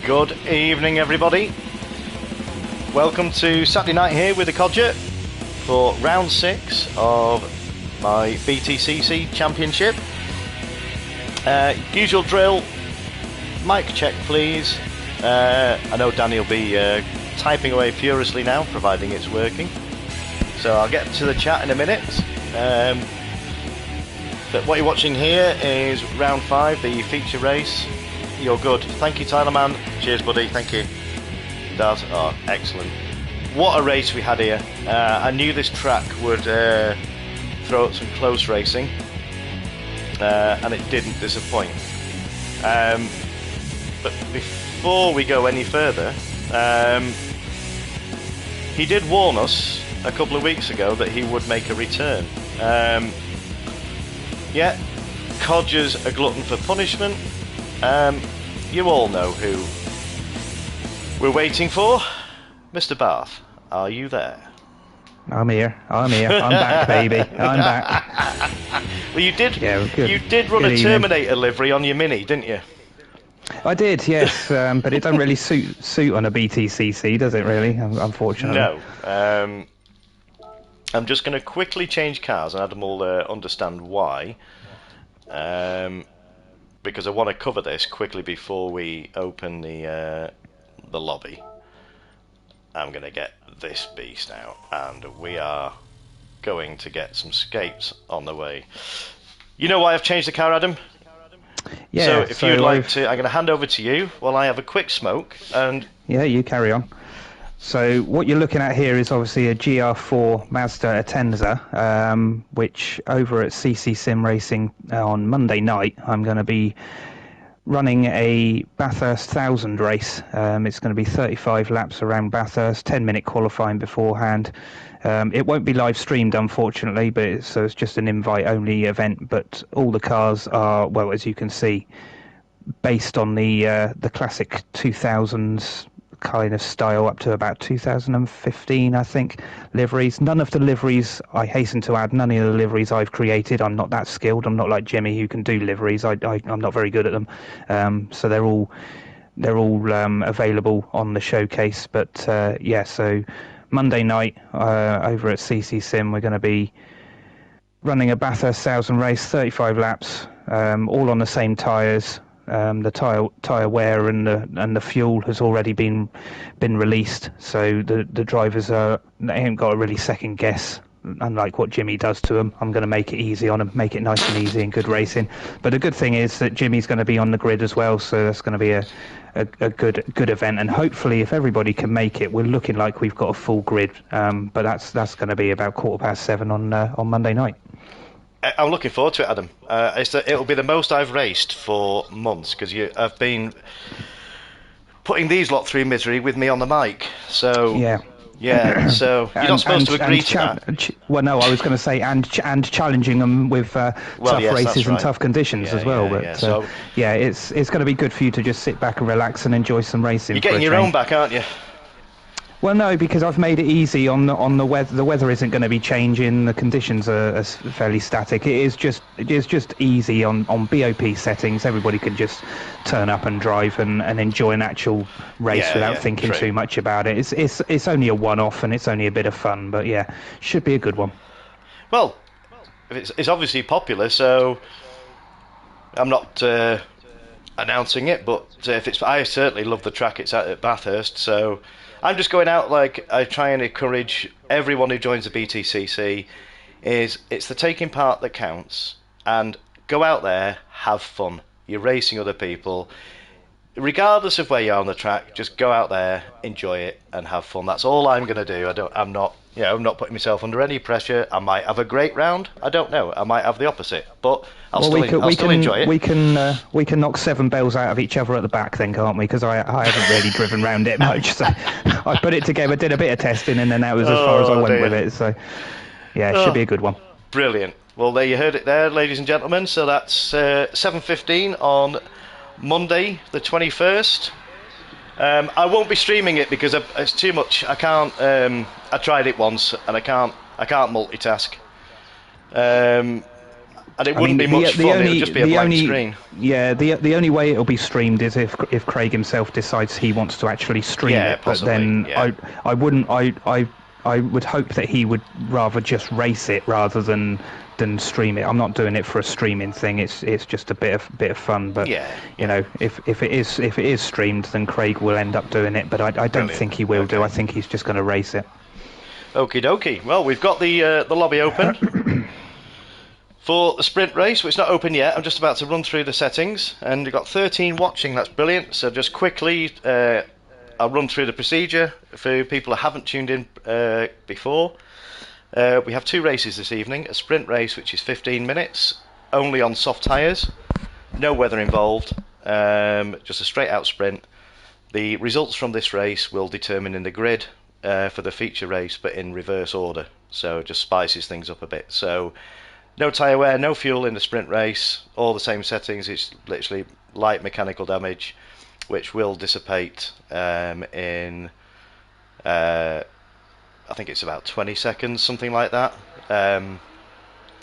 Good evening, everybody. Welcome to Saturday night here with the Codger for round 6 of my Btcc championship. Usual drill, mic check please. I know Danny will be typing away furiously now, providing it's working. So I'll get to the chat in a minute. But what you're watching here is round 5, the feature race. You're good. Thank you, Tyler Man. Cheers, buddy. Thank you. Dad. Oh, excellent. What a race we had here. I knew this track would throw up some close racing, and it didn't disappoint. But before we go any further, he did warn us a couple of weeks ago that he would make a return. Yeah, Codger's a glutton for punishment. You all know who we're waiting for. Mr. Bath, are you there? I'm here. I'm back, baby. I'm back. Well, you did. Yeah, good. You did run a Terminator livery on your Mini, didn't you? I did, yes, but it doesn't really suit on a BTCC, does it? Really, unfortunately. No. I'm just going to quickly change cars, and Adam will understand why. Because I want to cover this quickly before we open the lobby. I'm going to get this beast out, and we are going to get some skates on the way. You know why I've changed the car, Adam? Yeah. So if you'd like to, I'm going to hand over to you while I have a quick smoke. And yeah, you carry on. So what you're looking at here is obviously a GR4 Mazda Atenza, which over at CC Sim Racing on Monday night, I'm going to be running a Bathurst 1000 race. It's going to be 35 laps around Bathurst, 10-minute qualifying beforehand. It won't be live streamed, unfortunately, but it's just an invite-only event. But all the cars are, well, as you can see, based on the classic 2000s kind of style up to about 2015, I think, liveries. None of the liveries, I hasten to add, none of the liveries I've created. I'm not that skilled. I'm not like Jimmy who can do liveries. I'm not very good at them. So they're all available on the showcase. But yeah, so Monday night over at CC Sim, we're going to be running a Bathurst 1000 race, 35 laps, all on the same tyres. The tyre wear and the fuel has already been released, so the drivers they ain't got a really second guess. Unlike what Jimmy does to them, I'm going to make it easy on them, make it nice and easy and good racing. But the good thing is that Jimmy's going to be on the grid as well, so that's going to be a good event. And hopefully, if everybody can make it, we're looking like we've got a full grid. But that's going to be about 7:15 on Monday night. I'm looking forward to it, Adam. It'll be the most I've raced for months, because I've been putting these lot through misery with me on the mic. So yeah. So you're not supposed to agree to that. Well, no, I was going to say and challenging them with tough races and tough conditions as well. Yeah, it's going to be good for you to just sit back and relax and enjoy some racing. You're getting your own back, aren't you? Well, no, because I've made it easy on the weather. The weather isn't going to be changing. The conditions are fairly static. It is just easy on BOP settings. Everybody can just turn up and drive and enjoy an actual race without thinking too much about it. It's only a one-off and it's only a bit of fun. But yeah, should be a good one. Well, it's obviously popular, so I'm not announcing it. But I certainly love the track it's at Bathurst, so I'm just going out like I try and encourage everyone who joins the BTCC. It's the taking part that counts, and go out there, have fun. You're racing other people, regardless of where you are on the track. Just go out there, enjoy it, and have fun. That's all I'm going to do. I'm not putting myself under any pressure. I might have a great round. I don't know. I might have the opposite, but I'll still enjoy it. We can knock 7 bells out of each other at the back then, can't we? Because I haven't really driven round it much. So I put it together, did a bit of testing, and then that was as far as I went with it. So yeah, it should be a good one. Brilliant. Well, there you heard it there, ladies and gentlemen. So that's 7:15 on Monday, the 21st. I won't be streaming it because it's too much. I can't. I tried it once and I can't multitask. And it wouldn't be much fun. It would just be a blank screen. Yeah, the only way it'll be streamed is if Craig himself decides he wants to actually stream it. Possibly, but then yeah. I wouldn't. I would hope that he would rather just race it rather than stream it. I'm not doing it for a streaming thing. It's just a bit of fun. But you know, if it is streamed, then Craig will end up doing it. But I don't think he will do. I think he's just going to race it. Okie dokie. Well, we've got the lobby open for the sprint race, which is not open yet. I'm just about to run through the settings, and we've got 13 watching. That's brilliant. So just quickly, I'll run through the procedure for people who haven't tuned in before. We have 2 races this evening. A sprint race, which is 15 minutes, only on soft tyres, no weather involved, just a straight out sprint. The results from this race will determine in the grid for the feature race, but in reverse order, so it just spices things up a bit. So no tyre wear, no fuel in the sprint race, all the same settings. It's literally light mechanical damage, which will dissipate in I think it's about 20 seconds, something like that.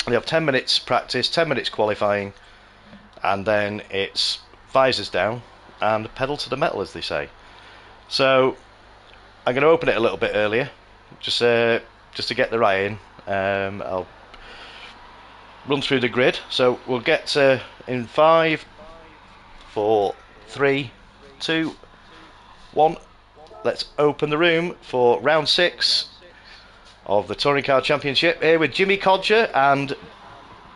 We have 10 minutes practice, 10 minutes qualifying, and then it's visors down and pedal to the metal, as they say. So I'm going to open it a little bit earlier, just to get the right in. I'll run through the grid. So we'll get in 5, 4, 3, 2, 1. Let's open the room for round 6 of the Touring Car Championship here with Jimmy Codger and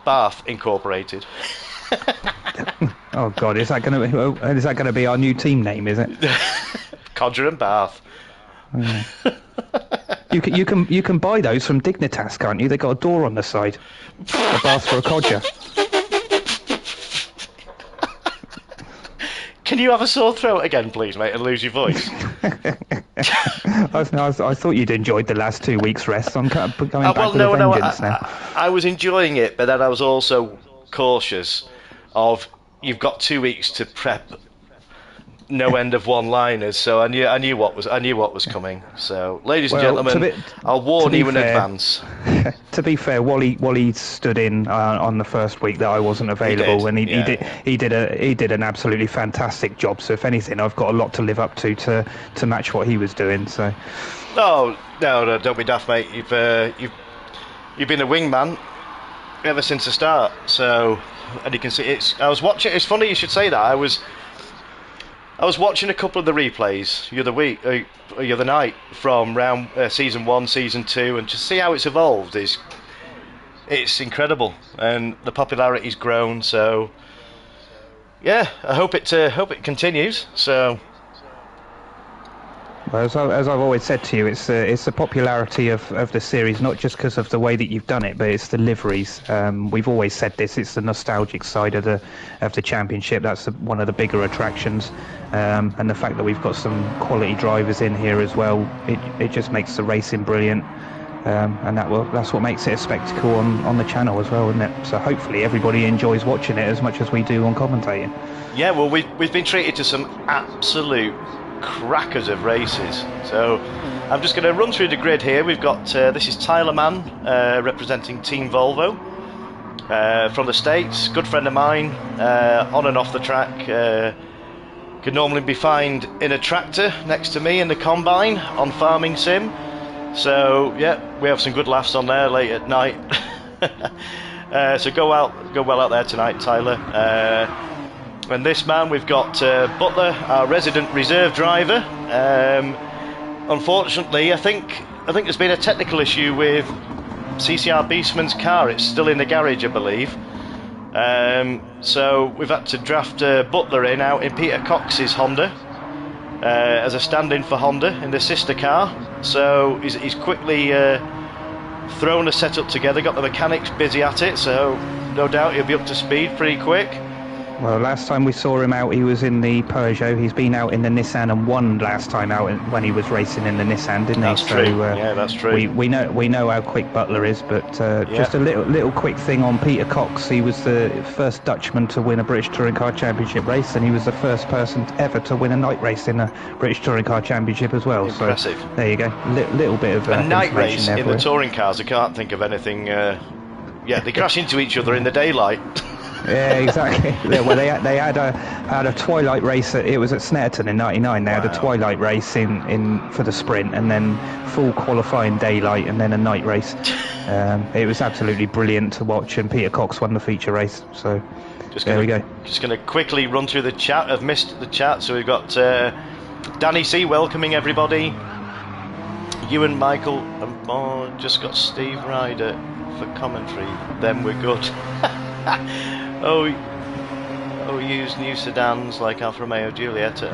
Bath Incorporated. Oh God, is that going to be our new team name? Is it? Codger and Bath. Yeah. You can buy those from Dignitas, can't you? They got a door on the side. A bath for a codger. Can you have a sore throat again, please, mate, and lose your voice? I thought you'd enjoyed the last 2 weeks' rest. I'm going back with a vengeance now. I was enjoying it, but then I was also cautious of you've got 2 weeks to prep no end of one-liners, so I knew what was coming. So, ladies and gentlemen, I'll warn you in advance. To be fair, Wally stood in on the first week that I wasn't available, and he did an absolutely fantastic job. So, if anything, I've got a lot to live up to match what he was doing. So, no, don't be daft, mate. You've been a wingman ever since the start. So, and you can see I was watching. It's funny you should say that. I was watching a couple of the replays the other night from round season 1, season 2, and to see how it's evolved it's incredible, and the popularity's grown. So yeah, I hope it continues. So. Well, as I've always said to you, it's the popularity of the series, not just because of the way that you've done it, but it's the liveries. We've always said this; it's the nostalgic side of the championship. That's one of the bigger attractions, and the fact that we've got some quality drivers in here as well, it just makes the racing brilliant, and that's what makes it a spectacle on the channel as well, isn't it? So hopefully everybody enjoys watching it as much as we do on commentating. Yeah, well, we've been treated to some absolute crackers of races. So I'm just going to run through the grid here. We've got this is Tyler Mann representing Team Volvo from the States, good friend of mine, on and off the track, could normally be found in a tractor next to me in the combine on Farming Sim. So yeah, we have some good laughs on there late at night. So go well out there tonight, Tyler. And this man, we've got Butler, our resident reserve driver. Unfortunately, I think there's been a technical issue with CCR Beastman's car. It's still in the garage, I believe. So we've had to draft Butler out in Peter Cox's Honda as a stand-in for Honda in the sister car. So he's quickly thrown a setup together, got the mechanics busy at it, so no doubt he'll be up to speed pretty quick. Well, last time we saw him out, he was in the Peugeot. He's been out in the Nissan and won last time out when he was racing in the Nissan, didn't he? That's true. Yeah, that's true. We know how quick Butler is, but just a little quick thing on Peter Cox. He was the first Dutchman to win a British Touring Car Championship race, and he was the first person ever to win a night race in a British Touring Car Championship as well. Impressive. So there you go, little bit of a night race in the touring cars. I can't think of anything. Yeah, they crash into each other in the daylight. Yeah, exactly. Yeah, well, they had a twilight race. It was at Snetterton in '99. They had a twilight race in for the sprint, and then full qualifying daylight, and then a night race. It was absolutely brilliant to watch, and Peter Cox won the feature race. So there we go. Just going to quickly run through the chat. I've missed the chat, so we've got Danny C welcoming everybody. You and Michael, and just got Steve Ryder for commentary. Then we're good. Oh, use new sedans like Alfa Romeo Giulietta.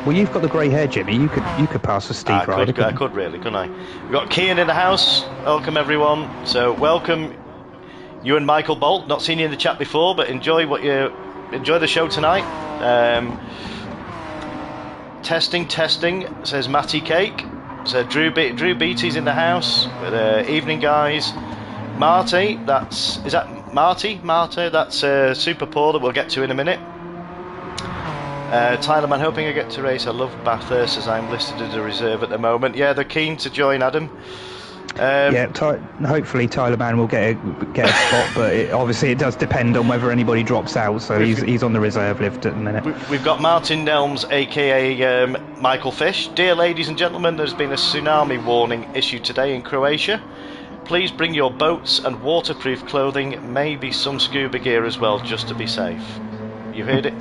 Well, you've got the grey hair, Jimmy. You could pass a Steve Ryder. I could really, couldn't I? We've got Kian in the house. Welcome everyone. So welcome you and Michael Bolt. Not seen you in the chat before, but enjoy the show tonight. Testing, says Matty Cake. So Drew Beatty's in the house. Evening, guys. Marty, is that Marty? Marta, that's Super Paul that we'll get to in a minute. Tyler, I'm hoping I get to race. I love Bathurst as I'm listed as a reserve at the moment. Yeah, they're keen to join Adam. Hopefully Tyler Mann will get a spot, but obviously it does depend on whether anybody drops out. So he's on the reserve lift at the minute. We've got Martin Nelms, aka Michael Fish. Dear ladies and gentlemen, there's been a tsunami warning issued today in Croatia. Please bring your boats and waterproof clothing, maybe some scuba gear as well, just to be safe. You heard it?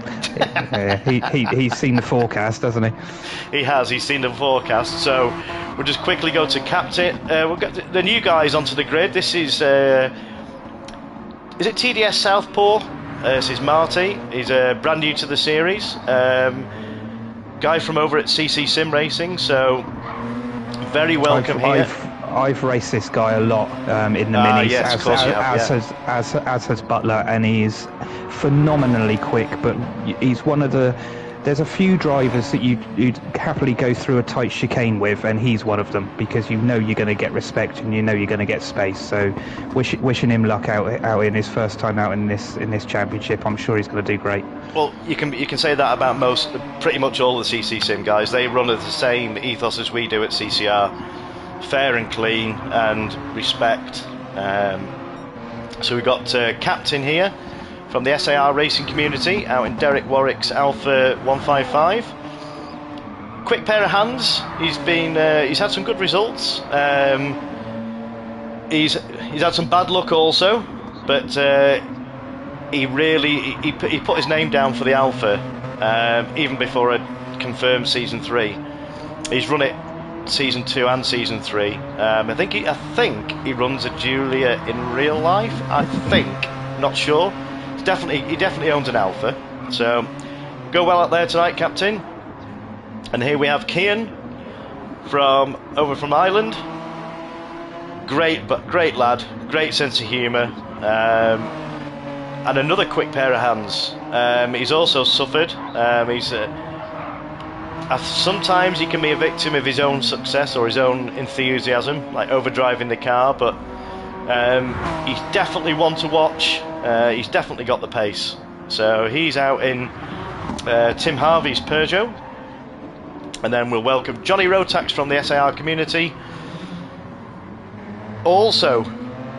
Yeah, he's seen the forecast, hasn't he? He has, he's seen the forecast. So we'll just quickly go to Captain. We'll get the new guys onto the grid. This is it TDS Southpaw? This is Marty. He's brand new to the series. Guy from over at CC Sim Racing, so very welcome here. I've raced this guy a lot in the minis, as has Butler, and he's phenomenally quick. But he's one of the. There's a few drivers that you'd happily go through a tight chicane with, and he's one of them, because you know you're going to get respect and you know you're going to get space. So wishing him luck out in his first time out in this championship. I'm sure he's going to do great. Well, you can say that about pretty much all the CC Sim guys. They run at the same ethos as we do at CCR. Fair and clean and respect. So we've got Captain here from the SAR racing community out in Derek Warwick's Alpha 155. Quick pair of hands. He's had some good results. He's had some bad luck also, but he put his name down for the Alpha even before I confirmed season 3. He's run it season 2 and season 3. I think he runs a Julia in real life. I think, not sure. He definitely owns an Alpha. So go well out there tonight, Captain. And here we have Kian from Ireland. Great lad, great sense of humour, and another quick pair of hands. He's also suffered. Sometimes he can be a victim of his own success or his own enthusiasm, like overdriving the car, but he's definitely one to watch. He's definitely got the pace. So he's out in Tim Harvey's Peugeot. And then we'll welcome Johnny Rotax from the SAR community. Also,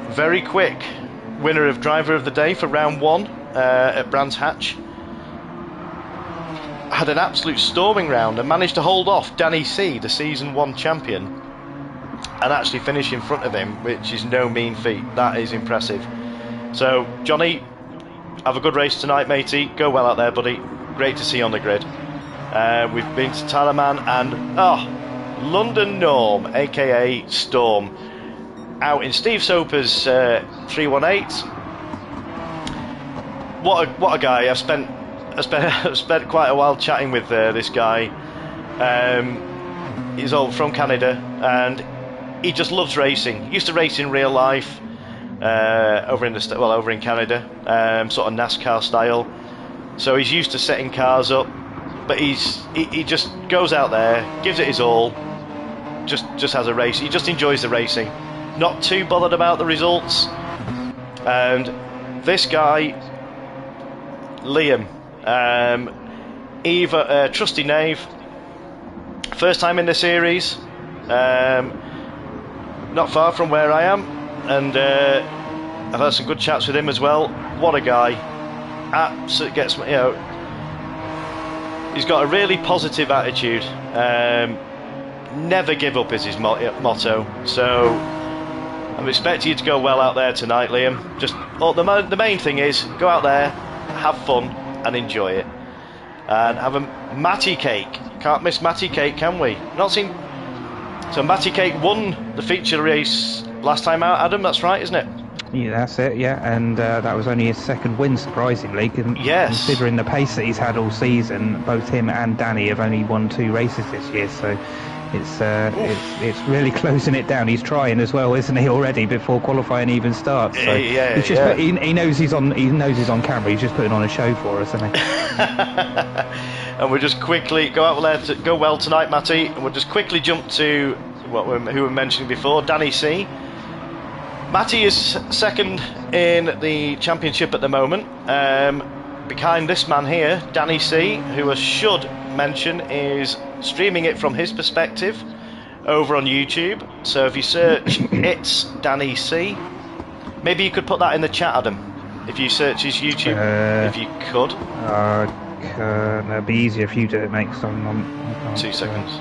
very quick winner of Driver of the Day for round 1 at Brands Hatch. Had an absolute storming round and managed to hold off Danny C, the season 1 champion, and actually finish in front of him, which is no mean feat. That is impressive. So Johnny, have a good race tonight, matey. Go well out there, buddy. Great to see you on the grid. We've been to Talaman and London Norm, aka Storm, out in Steve Soper's 318. What a guy. I've spent quite a while chatting with this guy. He's all from Canada, and he just loves racing. He used to race in real life over in Canada, sort of NASCAR style. So he's used to setting cars up, but he just goes out there, gives it his all, just has a race. He just enjoys the racing, not too bothered about the results. And this guy, Liam, trusty knave, first time in the series, not far from where I am, and I've had some good chats with him as well. What a guy! Absolutely gets, you know, he's got a really positive attitude. Never give up is his motto. So I'm expecting you to go well out there tonight, Liam. Just the main thing is go out there, have fun, and enjoy it, and have a Matty cake. Can't miss Matty cake, can we? Not seen. So Matty cake won the feature race last time out, Adam. That's right, isn't it? Yeah, that's it, yeah, and that was only his second win, surprisingly, yes. Considering the pace that he's had all season. Both him and Danny have only won 2 races this year, so it's really closing it down. He's trying as well, isn't he, already, before qualifying even starts? So yeah, he's just he knows he's on camera. He's just putting on a show for us, isn't he? And we'll just quickly go out there to go well tonight, Matty, and we'll just quickly jump to who we mentioned before, Danny C. Matty is second in the championship at the moment, behind this man here, Danny C, who I should mention is streaming it from his perspective over on YouTube. So if you search It's Danny C, maybe you could put that in the chat, Adam, if you search his YouTube, if you could. It'd be easier if you do it, mate, 'cause I 2 seconds.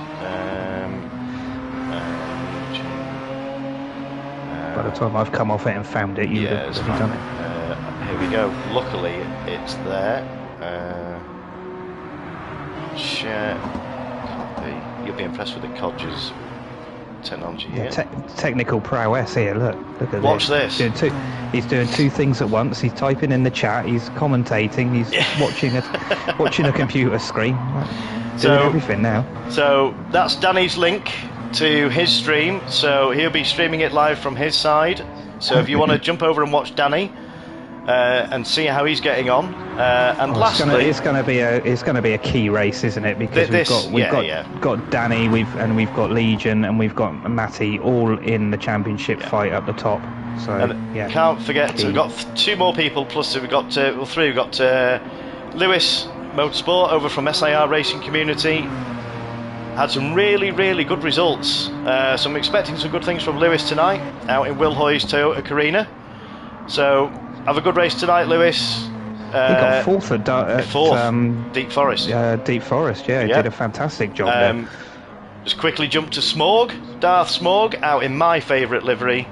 By the time I've come off it and found it, you've already done it. Here we go. Luckily, it's there. Share. Copy. You'll be impressed with the Codger's technology here. Technical prowess here. Look at Watch this. He's doing 2 things at once. He's typing in the chat. He's commentating. He's watching a computer screen. Doing everything now. So that's Danny's link to his stream, so he'll be streaming it live from his side. So if you want to jump over and watch Danny and see how he's getting on, and lastly, it's going to be a key race, isn't it? Because we've got Danny, we've got Legion, and we've got Matty all in the championship fight at the top. So can't forget, we've got 2 more people, plus we've got 3. We've got Lewis Motorsport over from SIR Racing Community. Had some really, really good results. So I'm expecting some good things from Lewis tonight out in Will Hoy's Toyota Carina. So have a good race tonight, Lewis. He got 4th at Deep Forest. Deep Forest, he did a fantastic job there. Just quickly jump to Smorg, Darth Smorg, out in my favourite livery,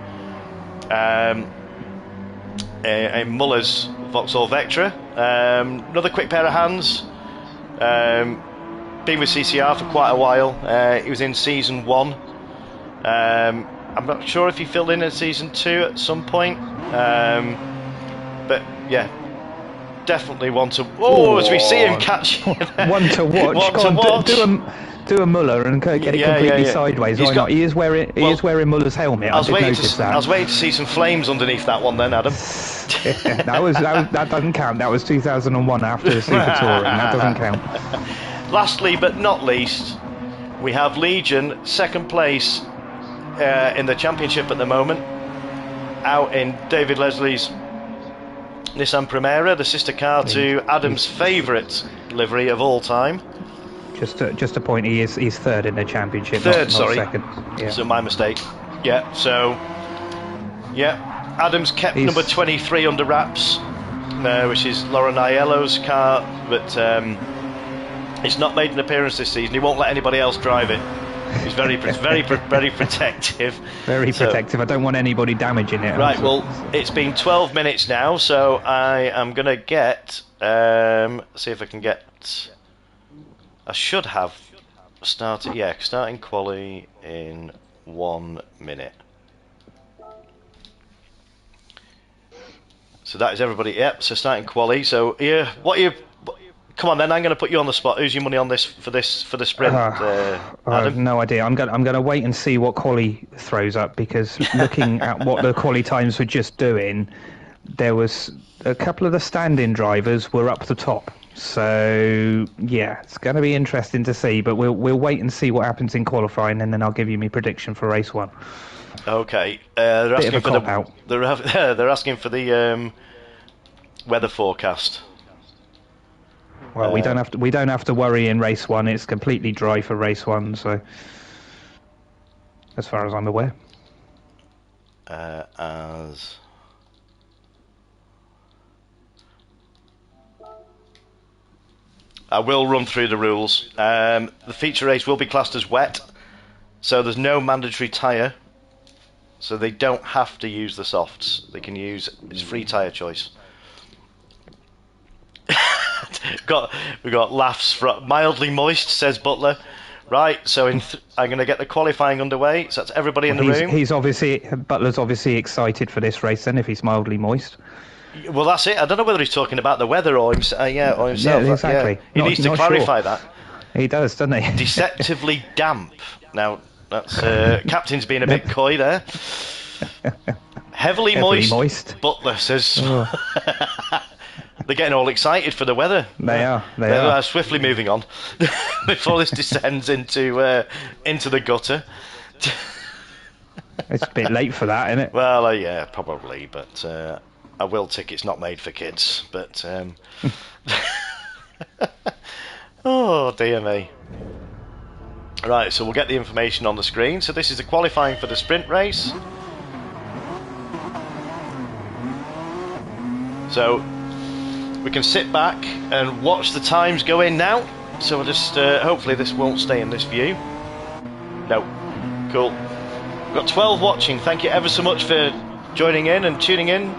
in Muller's Vauxhall Vectra. Another quick pair of hands. Been with CCR for quite a while. He was in season 1. I'm not sure if he filled in season 2 at some point, but yeah, definitely one to. As we see him catch one to watch. Do a Muller and get it completely sideways. Why not? He is wearing Muller's helmet. I was waiting to see some flames underneath that one, then, Adam. that doesn't count. That was 2001 after the Super Touring. That doesn't count. Lastly but not least, we have Legion, second place in the championship at the moment, out in David Leslie's Nissan Primera, the sister car to Adam's favourite livery of all time. Just a point, he's 3rd in the championship. Third, not sorry. 2nd. Yeah. So my mistake. Adam's kept number 23 under wraps, which is Lauren Aiello's car, but it's not made an appearance this season. He won't let anybody else drive it. He's very protective. Very protective. I don't want anybody damaging it. Right, well, it's been 12 minutes now, so I am going to get... see if I can get... I should have started... Yeah, starting quali in 1 minute. So that is everybody. Yep, so starting quali. So, yeah, what are you... Come on, then. I'm going to put you on the spot. Who's your money on this for the sprint? I have no idea. I'm going to wait and see what quali throws up, because looking at what the quali times were just doing, there was a couple of the stand-in drivers were up the top. So yeah, it's going to be interesting to see. But we'll wait and see what happens in qualifying, and then I'll give you my prediction for race 1. Okay. They're asking for they're asking for the weather forecast. Well, we don't have to worry in race 1. It's completely dry for race 1, so as far as I'm aware. As I will run through the rules. The feature race will be classed as wet, so there's no mandatory tyre. So they don't have to use the softs. They can use, it's free tyre choice. we got laughs from mildly moist, says Butler. Right, so I'm going to get the qualifying underway. So that's everybody in the room. Butler's obviously excited for this race then, if he's mildly moist. Well, that's it. I don't know whether he's talking about the weather or himself. Or himself. Yeah, exactly. Yeah. He needs to clarify that. He does, doesn't he? Deceptively damp. Now, that's captain's being a bit coy there. Heavily moist. Butler says. Oh. They're getting all excited for the weather. They are. Swiftly moving on before this descends into the gutter. It's a bit late for that, isn't it? Well, yeah, probably, but I will tick it's not made for kids. But oh dear me. Right, so we'll get the information on the screen. So this is the qualifying for the sprint race. So we can sit back and watch the times go in now. So we'll just hopefully this won't stay in this view. No. Cool. We've got 12 watching. Thank you ever so much for joining in and tuning in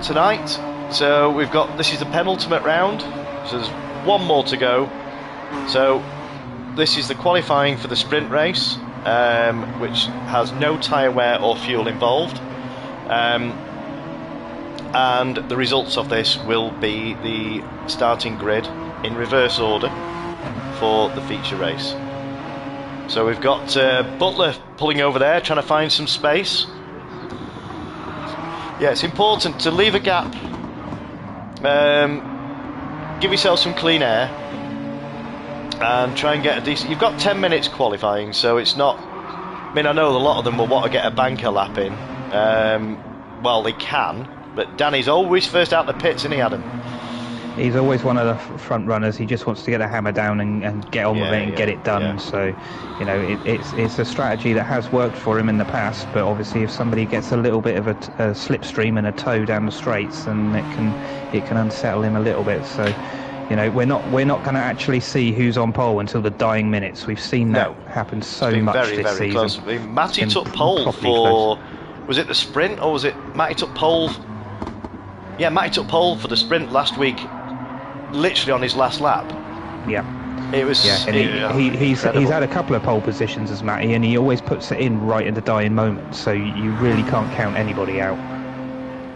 tonight. So we've got, this is the penultimate round. So there's one more to go. So this is the qualifying for the sprint race, which has no tyre wear or fuel involved. And the results of this will be the starting grid in reverse order for the feature race. So we've got Butler pulling over there, trying to find some space. Yeah, it's important to leave a gap. Give yourself some clean air and try and get a decent... You've got 10 minutes qualifying, so it's not... I mean, I know a lot of them will want to get a banker lap in. Well, they can. But Danny's always first out the pits, isn't he, Adam? He's always one of the front runners. He just wants to get the hammer down and get on with it and get it done. Yeah. So, you know, it's a strategy that has worked for him in the past. But obviously, if somebody gets a little bit of a slipstream and a toe down the straights, then it can unsettle him a little bit. So, you know, we're not going to actually see who's on pole until the dying minutes. We've seen that happen so much this season. Close. I mean, Matty took pole for. Close. Was it the sprint or was it Matty took pole? Yeah, Matty took pole for the sprint last week, literally on his last lap. Yeah. It was. Yeah, and he's had a couple of pole positions as Matty, and he always puts it in right in the dying moment. So you really can't count anybody out.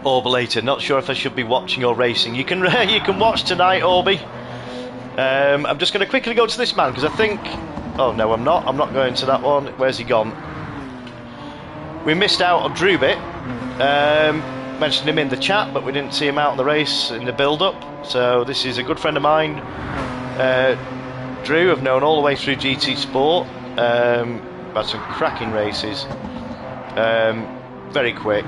Orbalator, not sure if I should be watching or racing. You can watch tonight, Orby. I'm just going to quickly go to this man because I think. Oh no, I'm not. I'm not going to that one. Where's he gone? We missed out on Drewbit. Mentioned him in the chat, but we didn't see him out on the race in the build-up. So this is a good friend of mine, Drew. I've known all the way through GT Sport. Had some cracking races. Very quick.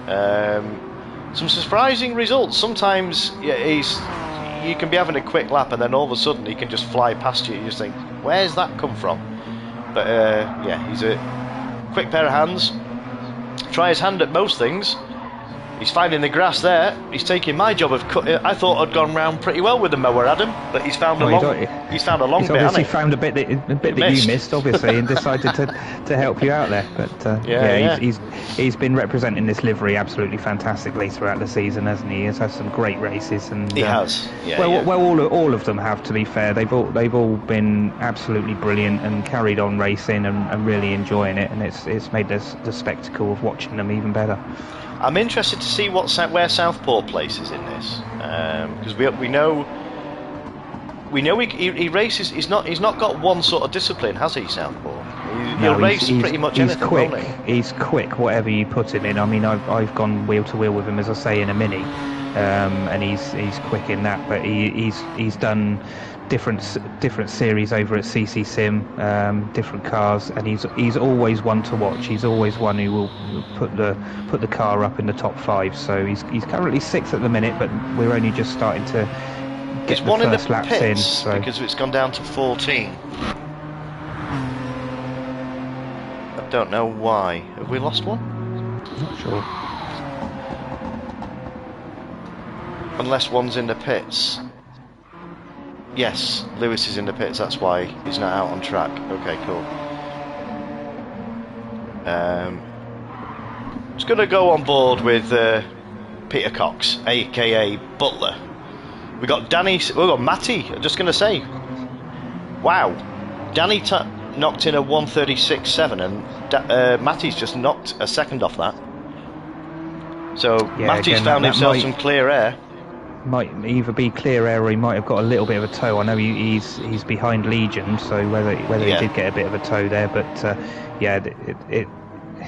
Some surprising results. Sometimes you can be having a quick lap and then all of a sudden he can just fly past you. You just think, where's that come from? But yeah, he's a quick pair of hands. Try his hand at most things. He's finding the grass there. He's taking my job of cutting. I thought I'd gone round pretty well with the mower, Adam, but he's found a long bit. He's obviously found a bit that you missed, obviously, and decided to help you out there. But he's been representing this livery absolutely fantastically throughout the season, hasn't he? He has had some great races, and he has. Well, all of them have. To be fair, they've all been absolutely brilliant and carried on racing and really enjoying it, and it's made the spectacle of watching them even better. I'm interested to see where Southpaw places in this, because we know he races. He's not got one sort of discipline, has he, Southpaw? He'll race pretty much anything. Quick. He's quick, whatever you put him in. I mean, I've gone wheel to wheel with him, as I say, in a Mini, and he's quick in that. But he's done different series over at CC Sim, different cars, and he's always one to watch. He's always one who will put the car up in the top 5. So he's currently 6th at the minute, but we're only just starting to get the first laps in. So because it's gone down to 14. I don't know why. Have we lost one? I'm not sure. Unless one's in the pits. Yes, Lewis is in the pits, that's why he's not out on track. Okay, cool. Just going to go on board with Peter Cox, aka Butler. We got Matty, I'm just going to say. Wow. Danny knocked in a 1:36.7 and Matty's just knocked a second off that. So Yeah, Matty's again, found that himself might- some clear air. Might either be clear air or he might have got a little bit of a tow. I know he's behind Legion, so whether Yeah. he did get a bit of a tow there, but yeah,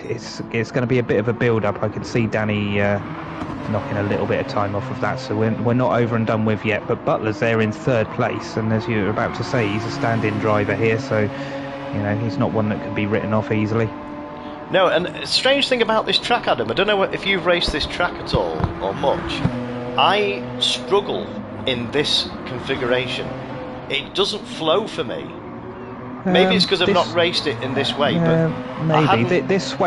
it's going to be a bit of a build up. I can see Danny knocking a little bit of time off of that, so we're not over and done with yet. But Butler's there in third place, and as you're about to say, he's a stand-in driver here, so you know he's not one that can be written off easily. No, and a strange thing about this track, Adam, I don't know if you've raced this track at all or much. I struggle in this configuration. It doesn't flow for me. Maybe it's because I've not raced it in this way, but maybe this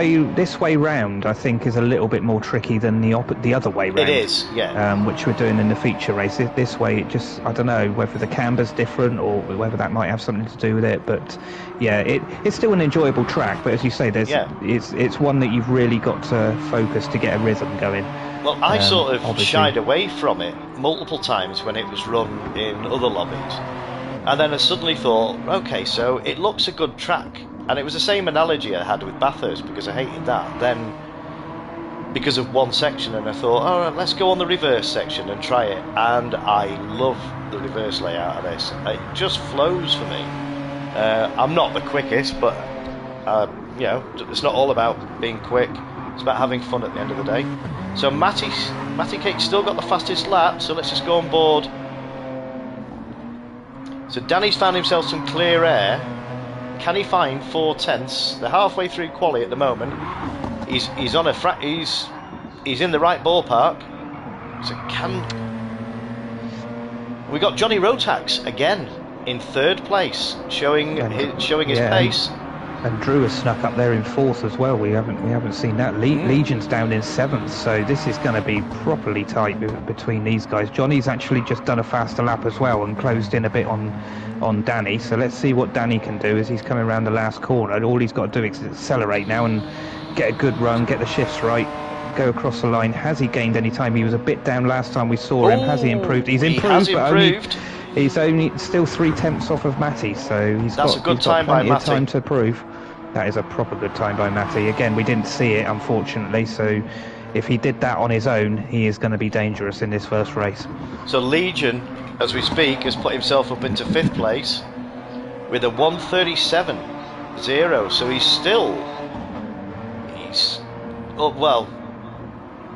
way round I think is a little bit more tricky than the other way round. It is, yeah. Which we're doing in the feature race. This way, it just, I don't know whether the camber's different or whether that might have something to do with it. But yeah, it's still an enjoyable track. But as you say, it's one that you've really got to focus to get a rhythm going. Well, I sort of obviously shied away from it multiple times when it was run in other lobbies. And then I suddenly thought, okay, so it looks a good track. And it was the same analogy I had with Bathurst, because I hated that. Then, because of one section, and I thought, all right, let's go on the reverse section and try it. And I love the reverse layout of this. It just flows for me. I'm not the quickest, but, you know, it's not all about being quick. It's about having fun at the end of the day. So Matty Cake's still got the fastest lap, so let's just go on board. So Danny's found himself some clear air. Can he find 4/10? They're halfway through quali at the moment. He's on a he's in the right ballpark. So we got Johnny Rotax again in third place, showing his pace. And Drew has snuck up there in fourth as well. We haven't seen that. Legion's down in seventh, so this is going to be properly tight between these guys. Johnny's actually just done a faster lap as well and closed in a bit on Danny. So let's see what Danny can do as he's coming around the last corner. All he's got to do is accelerate now and get a good run, get the shifts right, go across the line. Has he gained any time? He was a bit down last time we saw him. Has he improved? He's improved, he's only still 3/10 off of Matty, so That's a good time by Matty. Time to prove. That is a proper good time by Matty. Again, we didn't see it, unfortunately, so if he did that on his own, he is going to be dangerous in this first race. So Legion, as we speak, has put himself up into fifth place with a 1:37.0. So he's well,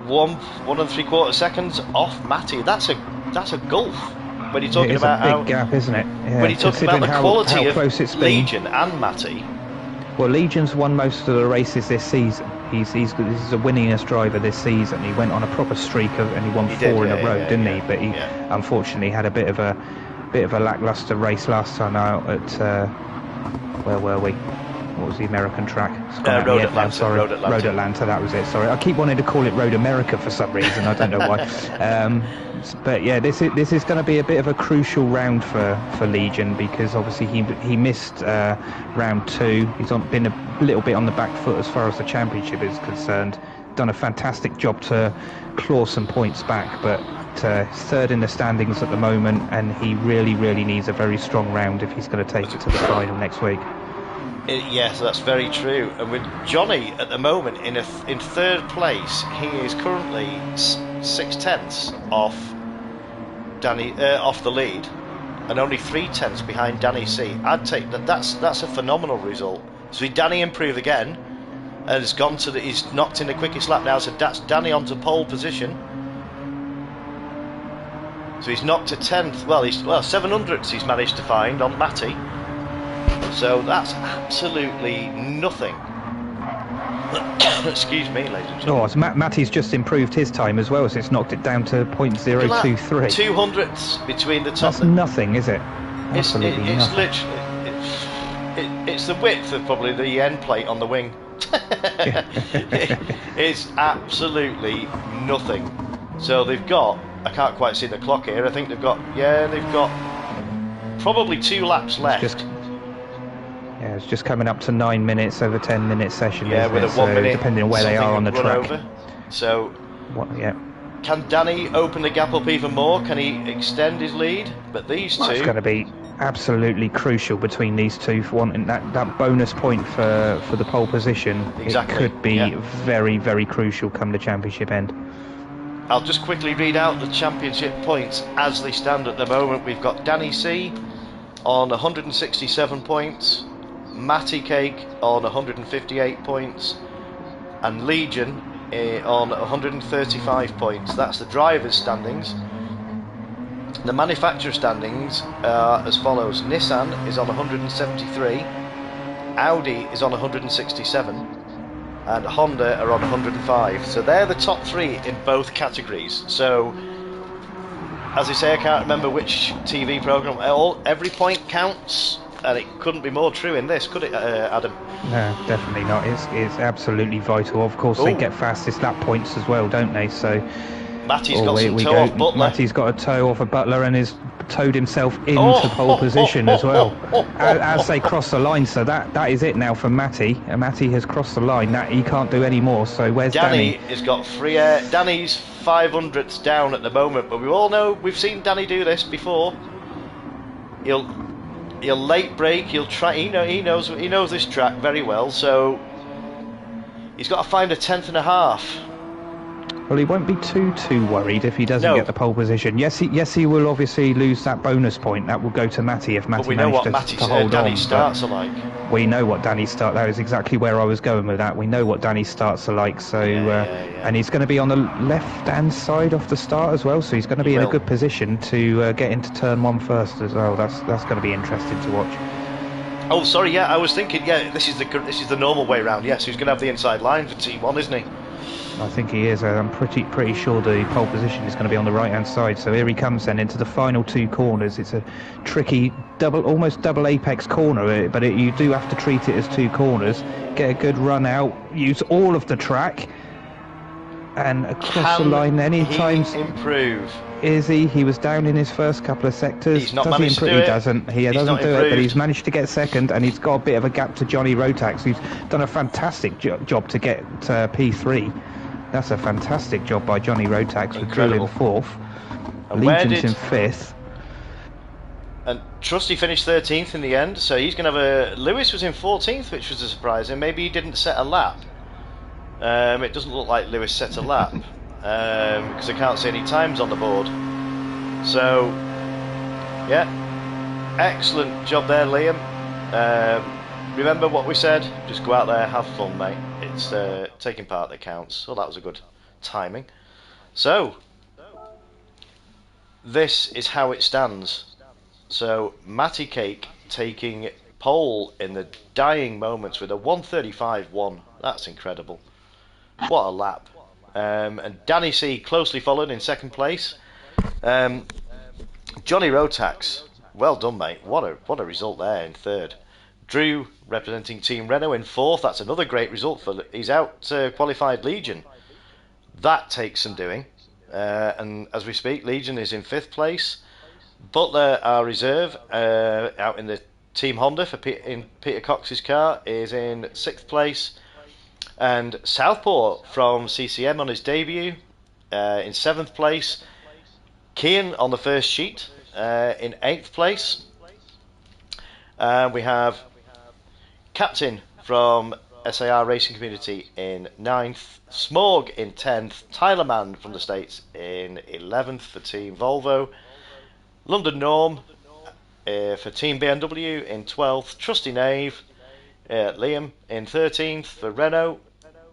1 3/4 seconds off Matty. That's a gulf. When you're talking about a big gap, isn't it? Yeah, when you're talking about the quality of close it's Legion and Matty. Well, Legion's won most of the races this season. This is a winningest driver this season. He went on a proper streak and he won four in a row, didn't he? But he unfortunately had a bit of a lackluster race last time out at where were we? What was the American track? Road Atlanta. Road Atlanta, that was it. Sorry, I keep wanting to call it Road America for some reason. I don't know why. But yeah, this is going to be a bit of a crucial round for Legion, because obviously he missed round 2. He's been a little bit on the back foot as far as the championship is concerned. Done a fantastic job to claw some points back, but third in the standings at the moment, and he really needs a very strong round if he's going to take it to the final next week. Yes, that's very true. And with Johnny at the moment in third place, he is currently 6/10 off Danny off the lead, and only 3/10 behind Danny C. I'd take that. That's a phenomenal result. So Danny improve again, and he's knocked in the quickest lap now. So that's Danny onto pole position. So he's knocked to 10th. Well, 700ths he's managed to find on Matty. So that's absolutely nothing. Excuse me, ladies and gentlemen. So Matty's just improved his time as well, so it's knocked it down to 0.023. 200ths between the top. That's nothing, is it? It's literally it's the width of probably the end plate on the wing. It's absolutely nothing. So they've got, I can't quite see the clock here. I think they've got probably 2 laps left. It's just coming up to 9 minutes over 10-minute session. Yeah, with it? a 1 minute, depending on where they are on the track. Over. So, yeah. Can Danny open the gap up even more? Can he extend his lead? But these two... It's going to be absolutely crucial between these two for wanting that bonus point for the pole position. Exactly. It could be very, very crucial come the championship end. I'll just quickly read out the championship points as they stand at the moment. We've got Danny C on 167 points, Matty Cake on 158 points, and Legion on 135 points. That's the drivers' standings. The manufacturer standings are as follows. Nissan is on 173, Audi is on 167, and Honda are on 105. So they're the top 3 in both categories. So, as I say, I can't remember which TV programme. Every point counts, and it couldn't be more true in this, could it, Adam? No, definitely not. It's absolutely vital. Of course, they get fastest lap points as well, don't they? So Matty's got some toe off Butler. Matty's got a toe off a Butler and has towed himself into pole position as well as they cross the line. So that is it now for Matty. And Matty has crossed the line. That he can't do any more. So where's Danny? Danny has got free air. Danny's 500ths down at the moment, but we all know, we've seen Danny do this before. He'll late brake. He'll try. He knows this track very well. So he's got to find a 10th and a half. Well, he won't be too worried if he doesn't get the pole position. Yes, he will obviously lose that bonus point. That will go to Matty if Matty manages to hold on. Danny's starts are like. We know what Danny's start. That is exactly where I was going with that. We know what Danny's starts are like. So, and he's going to be on the left-hand side off the start as well. So he's going to be in a good position to get into turn 1 first as well. That's going to be interesting to watch. Oh, sorry. Yeah, I was thinking. Yeah, this is the normal way round. Yes, he's going to have the inside line for T1, isn't he? I think he is. I'm pretty sure the pole position is going to be on the right-hand side. So here he comes then into the final 2 corners. It's a tricky almost double apex corner, but you do have to treat it as 2 corners. Get a good run out, use all of the track, and across the line any times. Improve. Is he? He was down in his first couple of sectors. He's not managed to do it. He doesn't. He doesn't do it, but he's managed to get second, and he's got a bit of a gap to Johnny Rotax, who's done a fantastic job to get P3. That's a fantastic job by Johnny Rotax with Drew in 4th. Legion's in 5th. And Trusty finished 13th in the end, so he's going to have Lewis was in 14th, which was a surprise, and maybe he didn't set a lap. It doesn't look like Lewis set a lap, because I can't see any times on the board. So, yeah, excellent job there, Liam. Remember what we said, just go out there, have fun, mate. It's taking part that counts. So that was a good timing. So this is how it stands. So Matty Cake taking pole in the dying moments with a 1:35.1. That's incredible. What a lap. And Danny C closely followed in 2nd place. Johnny Rotax, well done, mate. What a result there in 3rd. Drew representing Team Renault in 4th. That's another great result he's out qualified Legion. That takes some doing. And as we speak, Legion is in 5th place. Butler, our reserve, out in the Team Honda in Peter Cox's car, is in 6th place. And Southport from CCM on his debut in 7th place. Kian on the first sheet in 8th place. We have Captain from SAR Racing Community in 9th, Smorg in 10th, Tyler Mann from the States in 11th for Team Volvo, London Norm for Team BMW in 12th, Trusty Knave, Liam in 13th for Renault,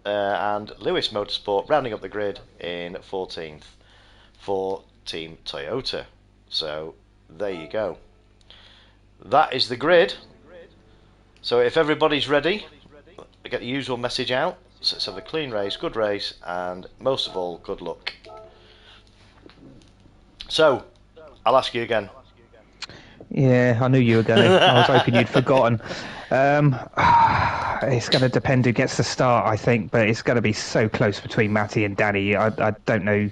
and Lewis Motorsport rounding up the grid in 14th for Team Toyota. So there you go. That is the grid. So if everybody's ready, I get the usual message out. So let's have a clean race, good race, and most of all, good luck. So, I'll ask you again. Yeah, I knew you were going to. I was hoping you'd forgotten. It's going to depend who gets the start, I think, but it's going to be so close between Matty and Danny. I don't know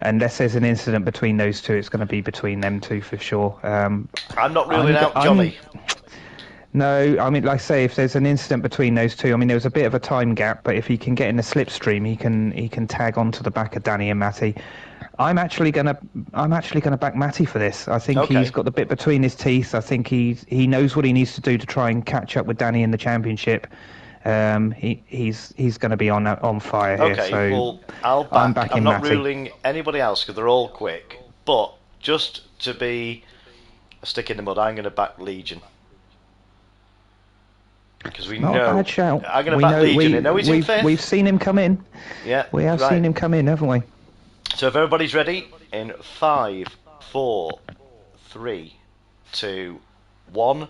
unless there's an incident between those two, it's going to be between them two for sure. I'm not ruling out Johnny. No, I mean, like I say, if there's an incident between those two, I mean, there was a bit of a time gap, but if he can get in the slipstream, he can tag onto the back of Danny and Matty. I'm actually gonna back Matty for this. I think he's got the bit between his teeth. I think he knows what he needs to do to try and catch up with Danny in the championship. He's going to be on fire here. Okay, so well, I'm not ruling anybody else because they're all quick. But just to be a stick in the mud, I'm going to back Legion. Because we Not know. a bad shout. I'm going to back Legion. I know he's in fifth. We've seen him come in. Yeah, we have seen him come in, haven't we? So if everybody's ready, in 5, 4, 3, 2, 1.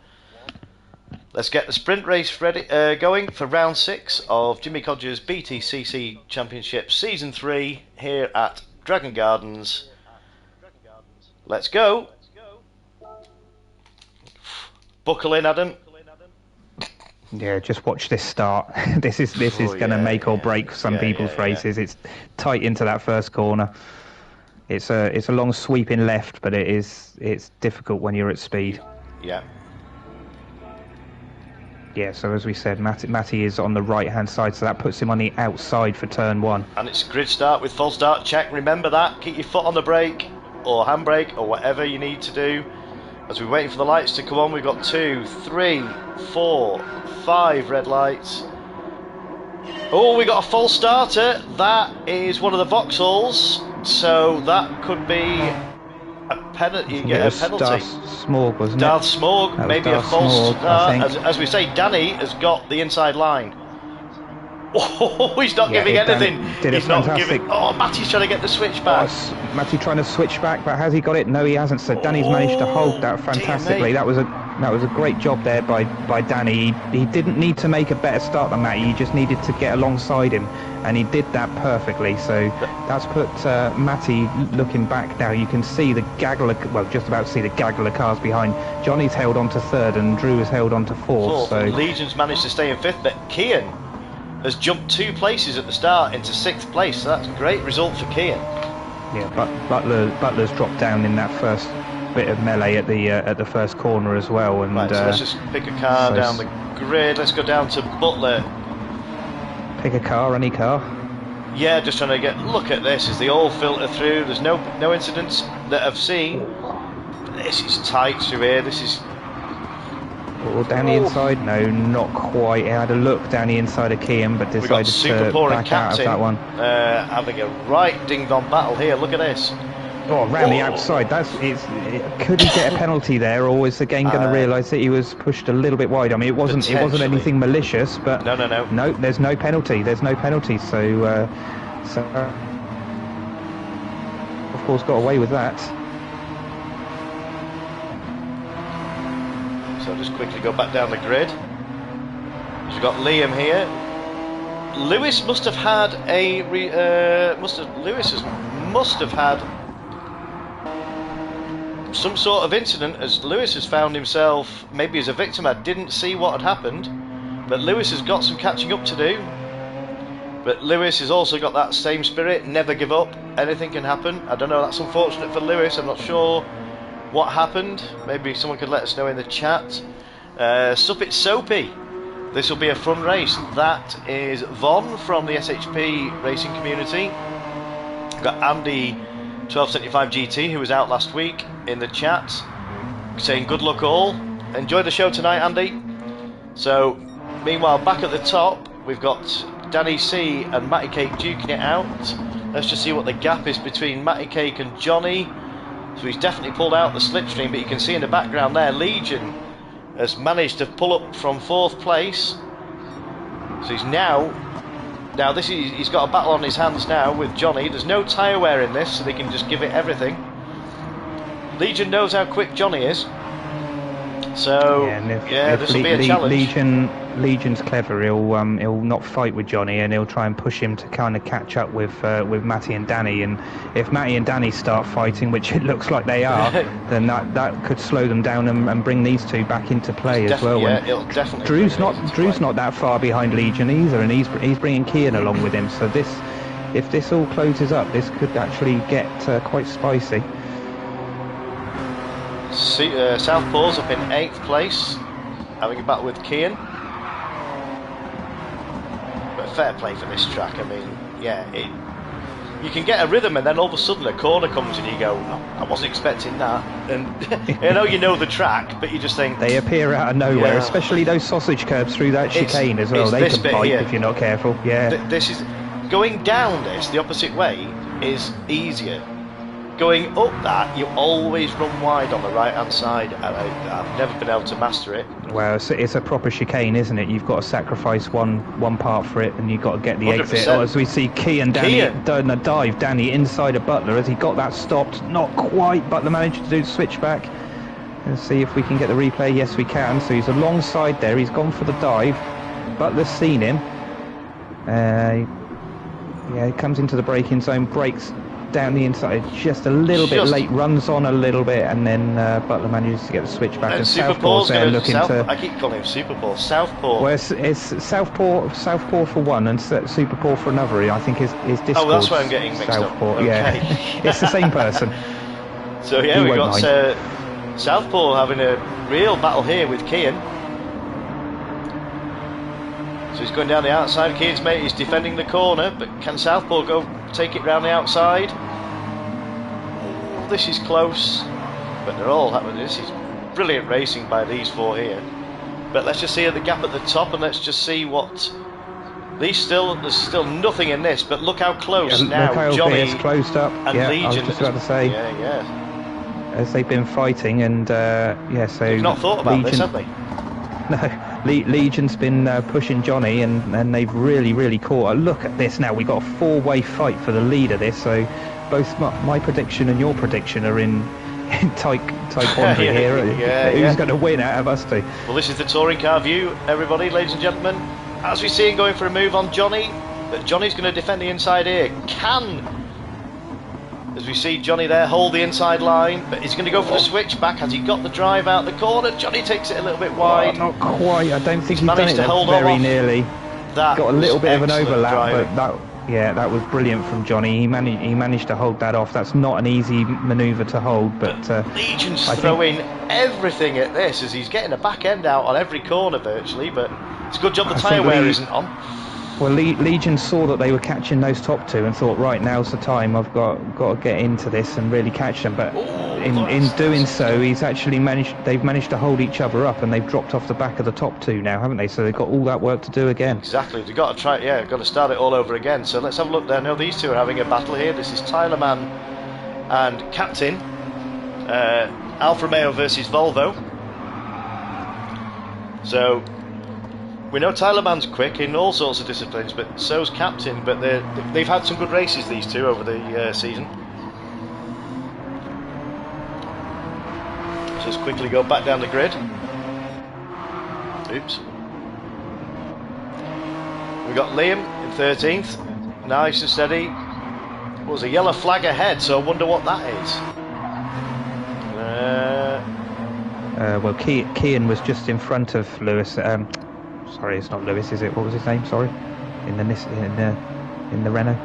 Let's get the sprint race ready, going for round 6 of Jimmy Codger's Btcc Championship Season 3 here at Dragon Gardens. Let's go. Buckle in, Adam. Yeah, just watch this start. this is going to make or break some people's races. It's tight into that first corner. It's a long sweeping left, but it's difficult when you're at speed. Yeah. Yeah, so as we said, Matty is on the right-hand side, so that puts him on the outside for turn 1. And it's grid start with full start check. Remember that. Keep your foot on the brake or handbrake or whatever you need to do. As we're waiting for the lights to come on, we've got 2, 3, 4, 5 red lights. Oh, we got a false starter. That is one of the Vauxhalls, so that could be a penalty. You get a penalty. Darth Smorg, wasn't it? Darth Smorg, maybe a false start. As we say, Danny has got the inside line. Oh, he's not giving anything. He's not giving. Oh, Matty's trying to get the switch back. Oh, Matty trying to switch back, but has he got it? No, he hasn't. So Danny's managed to hold that fantastically. That was a great job there by Danny. He didn't need to make a better start than Matty. He just needed to get alongside him, and he did that perfectly. So that's put Matty looking back now. You can see the gaggle of, well, just about to see the gaggle of cars behind. Johnny's held on to 3rd, and Drew has held on to 4th. So Legion's managed to stay in 5th, but Kian has jumped 2 places at the start into 6th place, so that's a great result for Kian. Yeah, Butler's dropped down in that first bit of melee at the first corner as well. And right, so let's just pick a car down the grid. Let's go down to Butler. Pick a car, any car. Yeah, just trying to look at this as they all filter through. There's no incidents that I've seen. This is tight through here. This is. Oh, down the inside? No, not quite. He had a look down the inside of Kian, but decided to back out of that one. Having a right ding-dong battle here. Look at this. Oh, around the outside. Could he get a penalty there, or was the game going to realise that he was pushed a little bit wide? I mean, it wasn't anything malicious, but no, there's no penalty. There's no penalty. So of course, got away with that. So I'll just quickly go back down the grid. We've got Liam here. Lewis must have had must have had some sort of incident, as Lewis has found himself maybe as a victim. I didn't see what had happened, but Lewis has got some catching up to do. But Lewis has also got that same spirit, never give up, anything can happen. I don't know, that's unfortunate for Lewis. I'm not sure what happened. Maybe someone could let us know in the chat. Sup it Soapy. This will be a fun race. That is Von from the SHP racing community. We've got Andy 1275 GT, who was out last week, in the chat, saying good luck all. Enjoy the show tonight, Andy. So, meanwhile, back at the top, we've got Danny C and Matty Cake duking it out. Let's just see what the gap is between Matty Cake and Johnny. So he's definitely pulled out the slipstream, but you can see in the background there, Legion has managed to pull up from 4th place. So he's he's got a battle on his hands now with Johnny. There's no tyre wear in this, so they can just give it everything. Legion knows how quick Johnny is. So this will be a challenge. Legion's clever. He'll not fight with Johnny, and he'll try and push him to kind of catch up with Matty and Danny. And if Matty and Danny start fighting, which it looks like they are, then that could slow them down and bring these two back into play as well. Yeah, it'll definitely. Drew's not that far behind Legion either, and he's bringing Kian along with him. So if this all closes up, this could actually get quite spicy. Southpaw's up in 8th place, having a battle with Kian. But fair play for this track. I mean, yeah, you can get a rhythm, and then all of a sudden a corner comes and you go, oh, I wasn't expecting that. And you know the track, but you just think they appear out of nowhere, especially those sausage curbs through that chicane as well. They can bite if you're not careful. Yeah. This is going down the opposite way is easier. Going up that, you always run wide on the right hand side, and I've never been able to master it. Well, it's a proper chicane, isn't it? You've got to sacrifice one part for it, and you've got to get the 100%. exit. As we see Kian done a dive down the inside of Butler as he got that stopped. Not quite. Butler managed to do switch back. Let's see if we can get the replay. Yes, we can. So he's alongside there. He's gone for the dive. Butler's seen him. Yeah, he comes into the braking zone, brakes down the inside just a little bit late, runs on a little bit, and then Butler manages to get the switch back. And Southpaw's there looking to... I keep calling him Superpaw. Southpaw. Well, it's Southpaw for one and Superpaw for another. I think is Discord. Oh, that's why I'm getting mixed Southpaw. up. Okay. Yeah, it's the same person. So yeah, we've got Southpaw having a real battle here with Kian. So he's going down the outside. Kian's mate is defending the corner, but can Southpaw go take it round the outside? Oh, this is close, but they're all happening. This is brilliant racing by these four here. But let's just see the gap at the top, and let's just see what there's still nothing in this. But look how close now. Look how Johnny is closed up. and Legion. I was just about to say. Yeah. As they've been fighting, and so they've not thought about Legion, this, have they? No. Legion's been pushing Johnny, and they've really caught. Look at this now. We've got a four-way fight for the lead of this. So both my prediction and your prediction are in tight quandary here. Who's going to win out of us two? Well, this is the touring car view, everybody, ladies and gentlemen. As we see him going for a move on Johnny, but Johnny's going to defend the inside here. As we see Johnny there hold the inside line, but he's going to go for the switch back. Has he got the drive out the corner? Johnny takes it a little bit wide. Not quite. I don't think he's done it to hold very nearly. That got a little bit of an overlap, driving. but that was brilliant from Johnny. He managed to hold that off. That's not an easy manoeuvre to hold, but Legion's throwing everything at this as he's getting a back end out on every corner virtually. But it's a good job the tyre wear isn't on. Well, Legion saw that they were catching those top two and thought, right, now's the time. I've got to get into this and really catch them. But in doing so, they've managed to hold each other up, and they've dropped off the back of the top two now, haven't they? So they've got all that work to do again. Exactly. They've got to try. Yeah, got to start it all over again. So let's have a look there. Now these two are having a battle here. This is Tyler Mann and Captain Alfa Romeo versus Volvo. So we know Tyler Mann's quick in all sorts of disciplines, but so's Captain. But they've had some good races, these two, over the season. So let's quickly go back down the grid. Oops. We've got Liam in 13th. Nice and steady. Well, there's a yellow flag ahead, so I wonder what that is. Well, Kian was just in front of Lewis. Sorry, it's not Lewis, is it? What was his name? Sorry, in the Renault.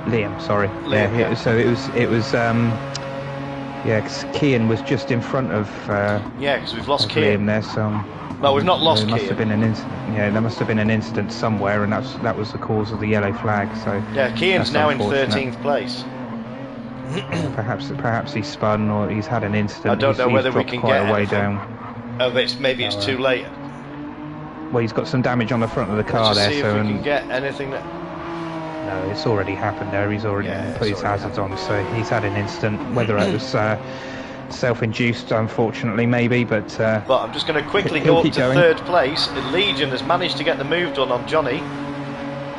Liam, sorry. Liam, yeah. So it was. Cause Kian was just in front of. Because we've lost Kian there. So. No, we've not lost Kian. There must have been an incident somewhere, and that was the cause of the yellow flag. So. Yeah, Kian's now in 13th place. Perhaps he's spun or he's had an incident. I don't know whether we can quite get a way down. Oh, maybe it's too late. Well, he's got some damage on the front of the car there. See if we can get anything that. No, it's already happened there. He's already put his hazards on, so he's had an incident. Whether it was self-induced, unfortunately, maybe, but I'm just going to quickly go up to third place. Legion has managed to get the move done on Johnny,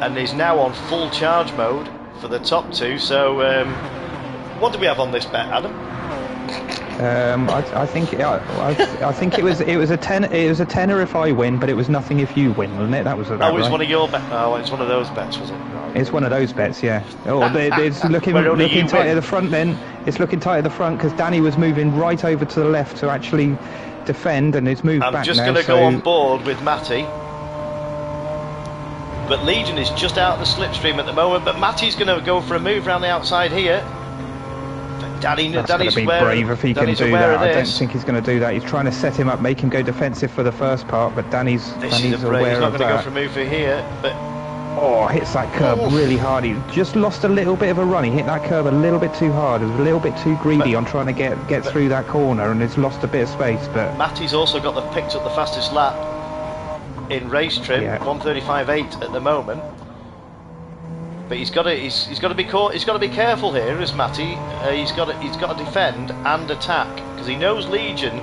and is now on full charge mode for the top two. So, what do we have on this bet, Adam? I think it was a tenner if I win, but it was nothing if you win, wasn't it? That was right? One of your bets. Oh, it's one of those bets, was it? Right. It's one of those bets, yeah. Oh, it's looking tight at the front then. It's looking tight at the front because Danny was moving right over to the left to actually defend, and it's moved back now. I'm just going to go on board with Matty. But Legion is just out of the slipstream at the moment. But Matty's going to go for a move around the outside here. That's going to be brave if he can do that. I don't think he's going to do that. He's trying to set him up, make him go defensive for the first part, but Danny's aware of that. He's not going to go for a move for here, but... Oh, hits that curb really hard. He just lost a little bit of a run. He hit that curb a little bit too hard. He was a little bit too greedy on trying to get through that corner, and he's lost a bit of space. But Matty's also picked up the fastest lap in race trim, 1:35.8 at the moment. But he's got to be caught. He's got to be careful here, as Matty. He's got to defend and attack, because he knows Legion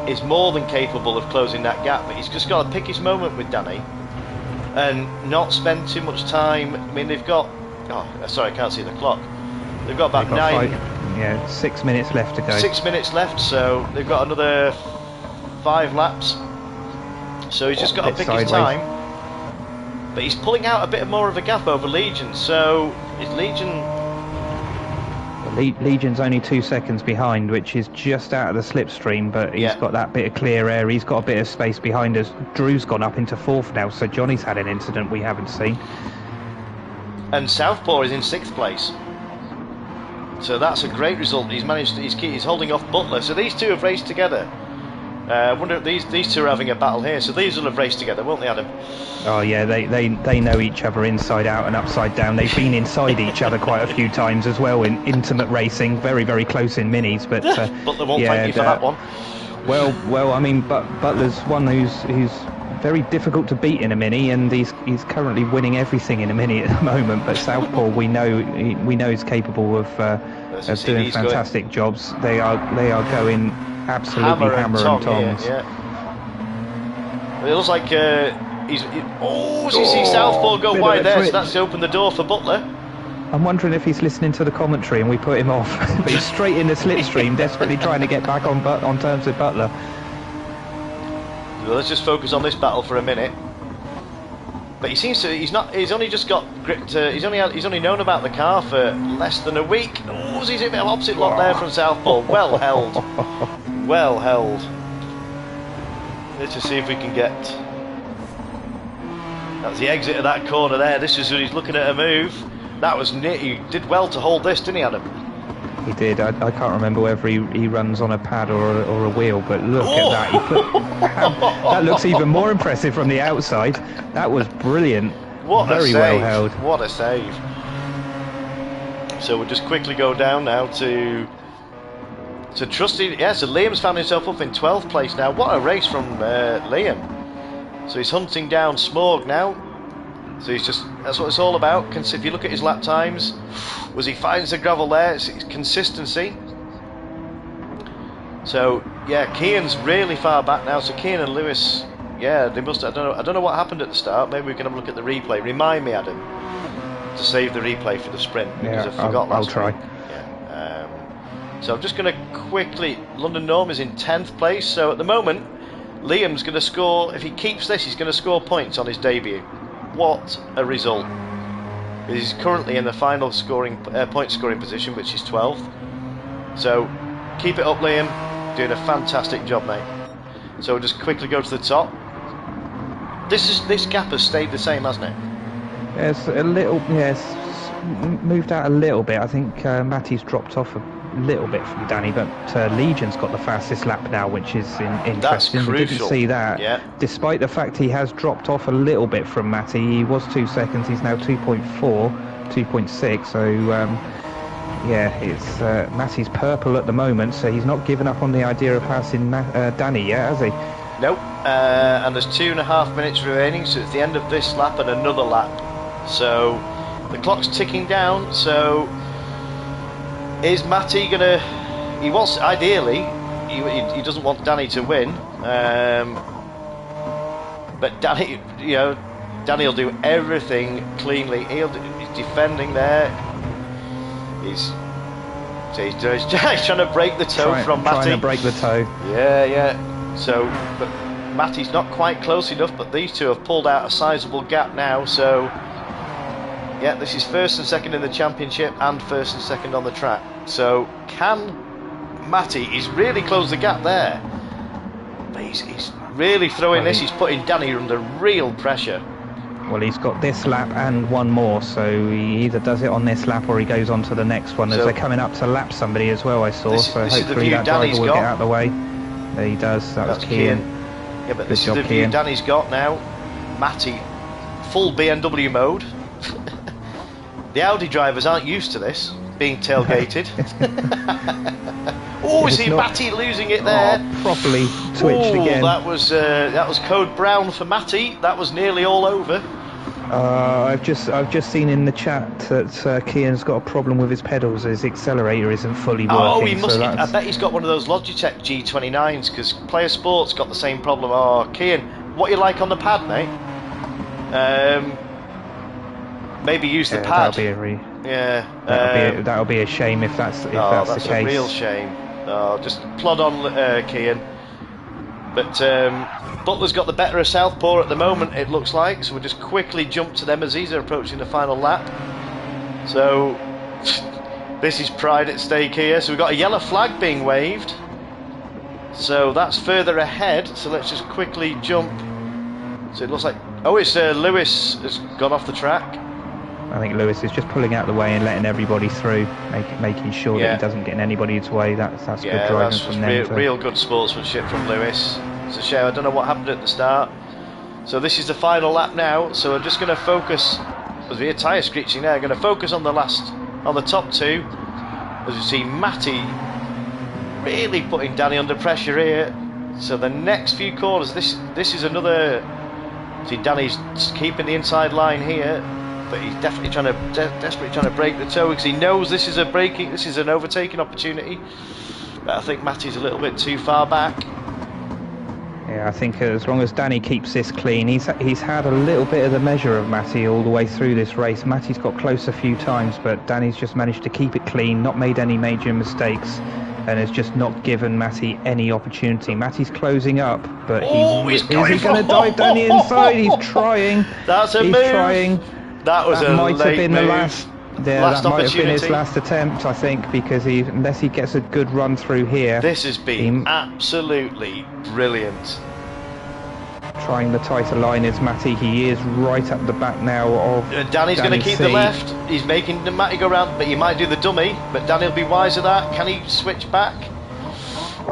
is more than capable of closing that gap. But he's just got to pick his moment with Danny and not spend too much time. I mean, they've got. Oh, sorry, I can't see the clock. They've got about 6 minutes left to go. 6 minutes left, so they've got another 5 laps. So he's just got to pick his time. But he's pulling out a bit more of a gap over Legion, so is Legion... Legion's only 2 seconds behind, which is just out of the slipstream, but he's got that bit of clear air, he's got a bit of space behind us. Drew's gone up into 4th now, so Johnny's had an incident we haven't seen. And Southpaw is in 6th place. So that's a great result. He's managed, he's holding off Butler, so these two have raced together. I wonder if these two are having a battle here, so these will have raced together, won't they, Adam? Oh yeah, they know each other inside out and upside down. They've been inside each other quite a few times as well in intimate racing, very, very close in minis. But Butler won't thank you for that one. Well, I mean, Butler's one who's very difficult to beat in a mini, and he's currently winning everything in a mini at the moment. But Southpaw, we know is capable of doing fantastic jobs. They are going absolutely hammer and tongs. Yeah. It looks like you see Southpaw go wide there, so that's opened the door for Butler. I'm wondering if he's listening to the commentary and we put him off. But he's straight in the slipstream, desperately trying to get back on terms with Butler. Well, let's just focus on this battle for a minute. But he seems to, he's only just got gripped, he's only known about the car for less than a week. Oh, he's a bit of opposite lock there from Southpaw. Well held. Well held. Let's just see if we can get... That's the exit of that corner there. This is when he's looking at a move. That was near. He did well to hold this, didn't he, Adam? He did. I can't remember whether he runs on a pad or a wheel, but look at that. That looks even more impressive from the outside. That was brilliant. Very well held. What a save. So we'll just quickly go down now to Trusty. Yeah, so Liam's found himself up in 12th place now. What a race from Liam. So he's hunting down Smorg now. So that's what it's all about. If you look at his lap times, as he finds the gravel there, it's consistency. So yeah, Kean's really far back now. So Kean and Lewis, yeah, they must. I don't know what happened at the start. Maybe we can have a look at the replay. Remind me, Adam, to save the replay for the sprint, because I forgot last I'll try. Yeah. So I'm just going to quickly. London Norm is in 10th place. So at the moment, Liam's going to score. If he keeps this, he's going to score points on his debut. What a result. He's currently in the final point scoring position, which is 12th. So keep it up, Liam. Doing a fantastic job, mate. So we'll just quickly go to the top. This gap has stayed the same, hasn't it? Yes, a little. Yes, moved out a little bit. I think Matty's dropped off a little bit from Danny, but Legion's got the fastest lap now, which is interesting. That's crucial. We didn't see that. Yeah. Despite the fact he has dropped off a little bit from Matty, he was 2 seconds. He's now 2.4, 2.6. So yeah, it's Matty's purple at the moment, so he's not given up on the idea of passing Danny yet, has he? Nope. And there's 2.5 minutes remaining, so it's the end of this lap and another lap. So the clock's ticking down. So is Matty gonna? He wants, ideally, he doesn't want Danny to win. But Danny, Danny will do everything cleanly. He's defending there. He's trying to break the toe from Matty. Trying to break the toe. Yeah. So, but Matty's not quite close enough. But these two have pulled out a sizable gap now. So, yeah, this is first and second in the championship and first and second on the track. So, can Matty? He's really closed the gap there. But he's really throwing this. He's putting Danny under real pressure. Well, he's got this lap and one more, so he either does it on this lap or he goes on to the next one. As they're coming up to lap somebody as well, I saw. So hopefully that driver will get out of the way. There he does. That's Kian. Yeah, but this is the view Danny's got now. Matty, full BMW mode. The Audi drivers aren't used to this, being tailgated. Oh, see Matty losing it there. Oh, properly twitched again. That was code brown for Matty. That was nearly all over. I've just seen in the chat that Kian's got a problem with his pedals. His accelerator isn't fully working. Oh, he must. So I bet he's got one of those Logitech G29s, because Player Sport's got the same problem. Oh, Kian, what you like on the pad, mate? Maybe use the pad. That'll be a shame if that's the case. That's a real shame. Oh, just plod on, Kian. But Butler's got the better of Southpaw at the moment, it looks like, so we'll just quickly jump to them as these are approaching the final lap. So this is pride at stake here. So we've got a yellow flag being waved, so that's further ahead. So let's just quickly jump. So it looks like, oh, it's Lewis has gone off the track. I think Lewis is just pulling out the way and letting everybody through, making sure that he doesn't get in anybody's way. That's good driving from them. Real good sportsmanship from Lewis. It's a shame, I don't know what happened at the start. So this is the final lap now, so I'm just going to focus, there's a tyre screeching there, I'm going to focus on the top two. As you see, Matty really putting Danny under pressure here. So the next few corners, this is another, see Danny's keeping the inside line here, but he's definitely desperately trying to break the toe, because he knows this is an overtaking opportunity. But I think Matty's a little bit too far back. Yeah, I think as long as Danny keeps this clean, he's had a little bit of the measure of Matty all the way through this race. Matty's got close a few times, but Danny's just managed to keep it clean, not made any major mistakes, and has just not given Matty any opportunity. Matty's closing up, but is he going to dive down the inside? He's trying. That's a move. He's trying. That was a might have been move. the last. Yeah, that might have been his last attempt, I think, because unless he gets a good run through here... This has been absolutely brilliant. Trying the tighter line is Matty. He is right up the back now of Danny's going to keep the left. He's making Matty go round, but he might do the dummy, but Danny will be wise of that. Can he switch back?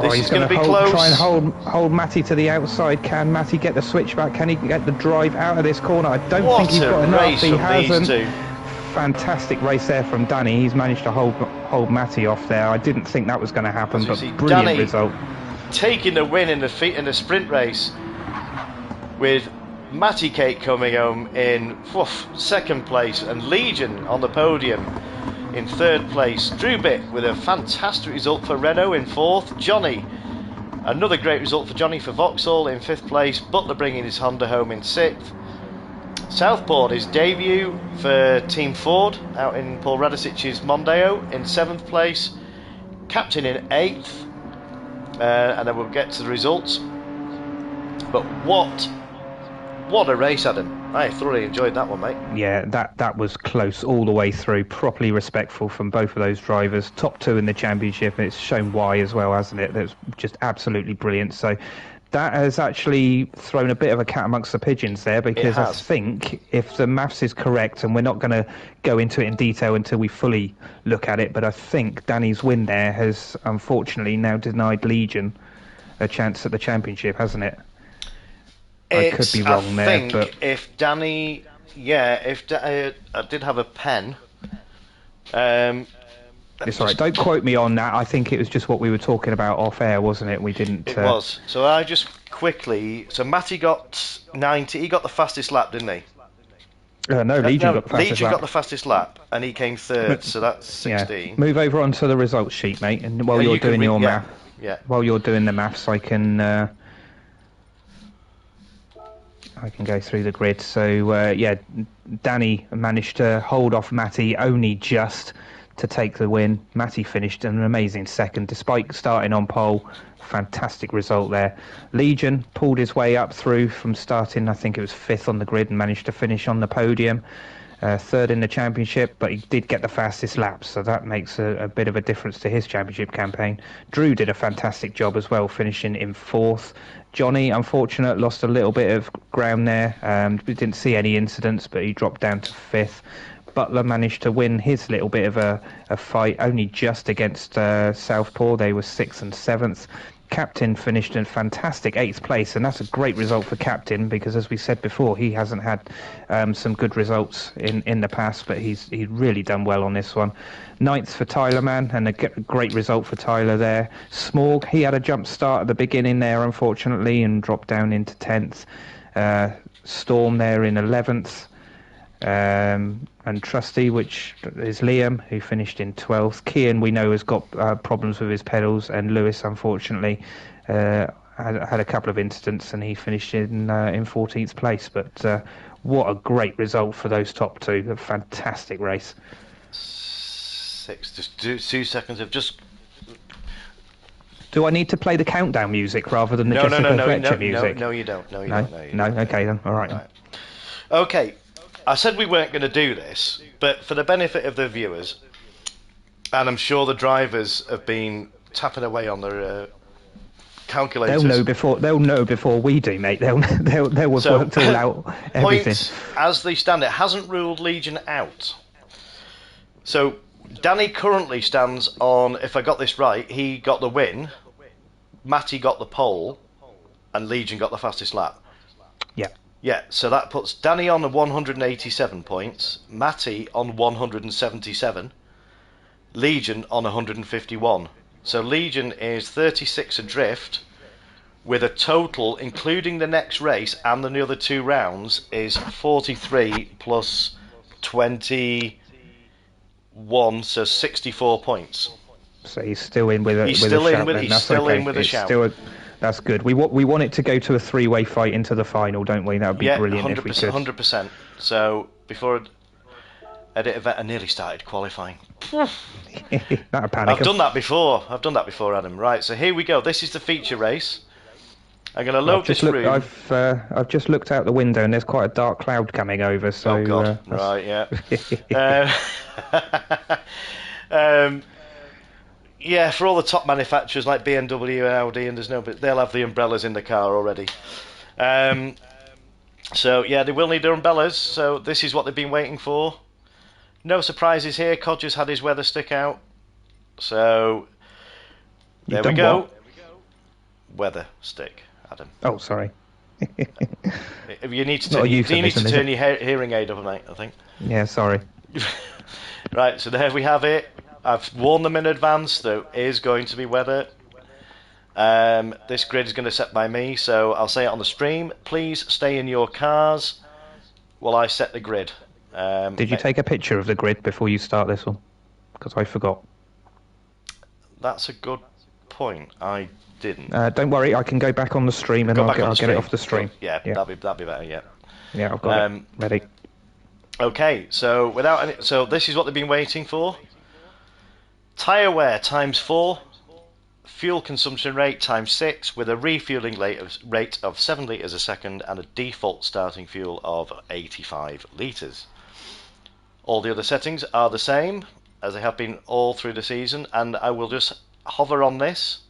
This is going to be close. Try and hold Matty to the outside. Can Matty get the switch back? Can he get the drive out of this corner? I don't think he's got enough. He hasn't. Fantastic race there from Danny. He's managed to hold Matty off there. I didn't think that was going to happen, but brilliant Danny result. Taking the win in the sprint race, with Matty Cake coming home in second place, and Legion on the podium in third place. Drew Bitt with a fantastic result for Renault in fourth. Johnny, another great result for Johnny for Vauxhall in fifth place. Butler bringing his Honda home in sixth. Southport, his debut for Team Ford out in Paul Radisic's Mondeo in 7th place, Captain in 8th, and then we'll get to the results. But what a race, Adam. I thoroughly enjoyed that one, mate. Yeah, that was close all the way through, properly respectful from both of those drivers, top two in the championship, and it's shown why as well, hasn't it? That's just absolutely brilliant. So that has actually thrown a bit of a cat amongst the pigeons there, because I think if the maths is correct, and we're not going to go into it in detail until we fully look at it, but I think Danny's win there has unfortunately now denied Legion a chance at the championship, hasn't it? I could be wrong there, but if Danny, I did have a pen. It's alright, don't quote me on that. I think it was just what we were talking about off air, wasn't it? We didn't... It was. So I just quickly... So Matty got 90... He got the fastest lap, didn't he? No, Legion got the fastest lap. Legion got the fastest lap, and he came third, so that's 16. Yeah. Move over onto the results sheet, mate, and while you're doing your math... Yeah. While you're doing the maths, I can go through the grid. So, Danny managed to hold off Matty only just to take the win. Matty finished an amazing second, despite starting on pole. Fantastic result there. Legion pulled his way up through from starting, I think it was 5th on the grid, and managed to finish on the podium. third in the championship, but he did get the fastest laps, so that makes a bit of a difference to his championship campaign. Drew did a fantastic job as well, finishing in fourth. Johnny, unfortunate, lost a little bit of ground there. We didn't see any incidents, but he dropped down to fifth. Butler managed to win his little bit of a fight, only just against Southpaw. They were 6th and 7th. Captain finished in fantastic 8th place, and that's a great result for Captain because, as we said before, he hasn't had some good results in the past, but he's really done well on this one. 9th for Tyler Man, and a great result for Tyler there. Smorg, he had a jump start at the beginning there, unfortunately, and dropped down into 10th. Storm there in 11th. And Trusty, which is Liam, who finished in 12th. Kian, we know, has got problems with his pedals, and Lewis, unfortunately, had a couple of incidents, and he finished in 14th place. But what a great result for those top two. A fantastic race. Just 2 seconds of just... Do I need to play the countdown music rather than the music? No, you don't. No, okay then. All right. Okay. I said we weren't going to do this, but for the benefit of the viewers, and I'm sure the drivers have been tapping away on their calculators. They'll know before we do, mate. They'll have worked all out everything. Points as they stand, it hasn't ruled Legion out. So Danny currently stands on, if I got this right, he got the win, Matty got the pole, and Legion got the fastest lap. Yeah. Yeah, so that puts Danny on 187 points, Matty on 177, Legion on 151. So Legion is 36 adrift, with a total, including the next race and the other 2 rounds, is 43 plus 21, so 64 points. So he's still in with a shout. That's good. We want it to go to a 3-way fight into the final, don't we? That would be brilliant if we could. 100%. So before edit event, I nearly started qualifying. Not a panic. I've done that before, Adam. Right, so here we go. This is the feature race. I'm going to load this room. I've just looked out the window and there's quite a dark cloud coming over. So, oh God! Right, yeah. Yeah, for all the top manufacturers like BMW and Audi, and they'll have the umbrellas in the car already. So yeah, they will need their umbrellas. So this is what they've been waiting for. No surprises here. Codger's had his weather stick out. So there we go. What? Weather stick, Adam. Oh, sorry. You need to turn your hearing aid up, mate, I think. Yeah, sorry. Right, so there we have it. I've warned them in advance. There is going to be weather. This grid is going to set by me, so I'll say it on the stream. Please stay in your cars while I set the grid. Did you take a picture of the grid before you start this one? Because I forgot. That's a good point. I didn't. Don't worry, I can go back on the stream and I'll get it off the stream. Yeah, that'd be better. Yeah. Yeah, I've got it ready. Okay, so this is what they've been waiting for. Tyre wear times 4, fuel consumption rate times 6, with a refueling rate of 7 litres a second and a default starting fuel of 85 litres. All the other settings are the same as they have been all through the season, and I will just hover on this.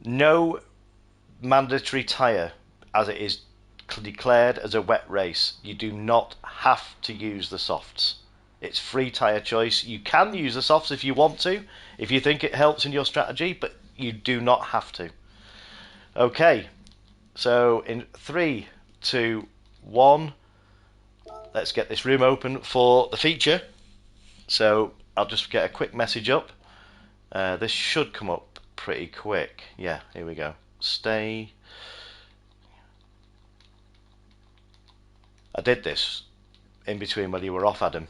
No mandatory tyre, as it is declared as a wet race. You do not have to use the softs. It's free tyre choice. You can use the softs if you want to, if you think it helps in your strategy, but you do not have to. Okay, so in 3, 2, 1, let's get this room open for the feature. So I'll just get a quick message up. This should come up pretty quick. Yeah, here we go. Stay. I did this in between when you were off, Adam.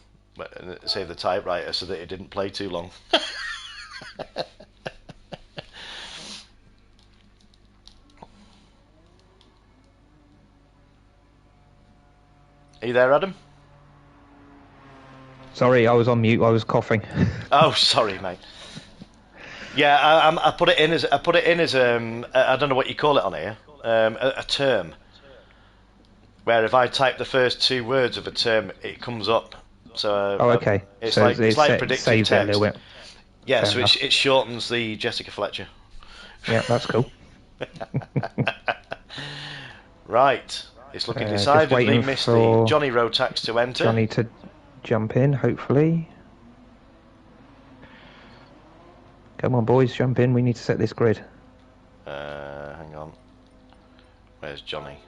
Save the typewriter so that it didn't play too long. Are you there, Adam? Sorry, I was on mute. I was coughing. Oh, sorry, mate. Yeah, I put it in as I don't know what you call it on here. A term. where if I type the first 2 words of a term, it comes up. So Oh, okay. it's So like predictive saves it a little text. bit. Yeah, Fair so enough. it shortens the Jessica Fletcher. Yeah, that's cool. Right, it's looking Just decidedly waiting misty. for Johnny Rotax to enter. Johnny to jump in, hopefully. Come on, boys, jump in. We need to set this grid. Hang on. Where's Johnny?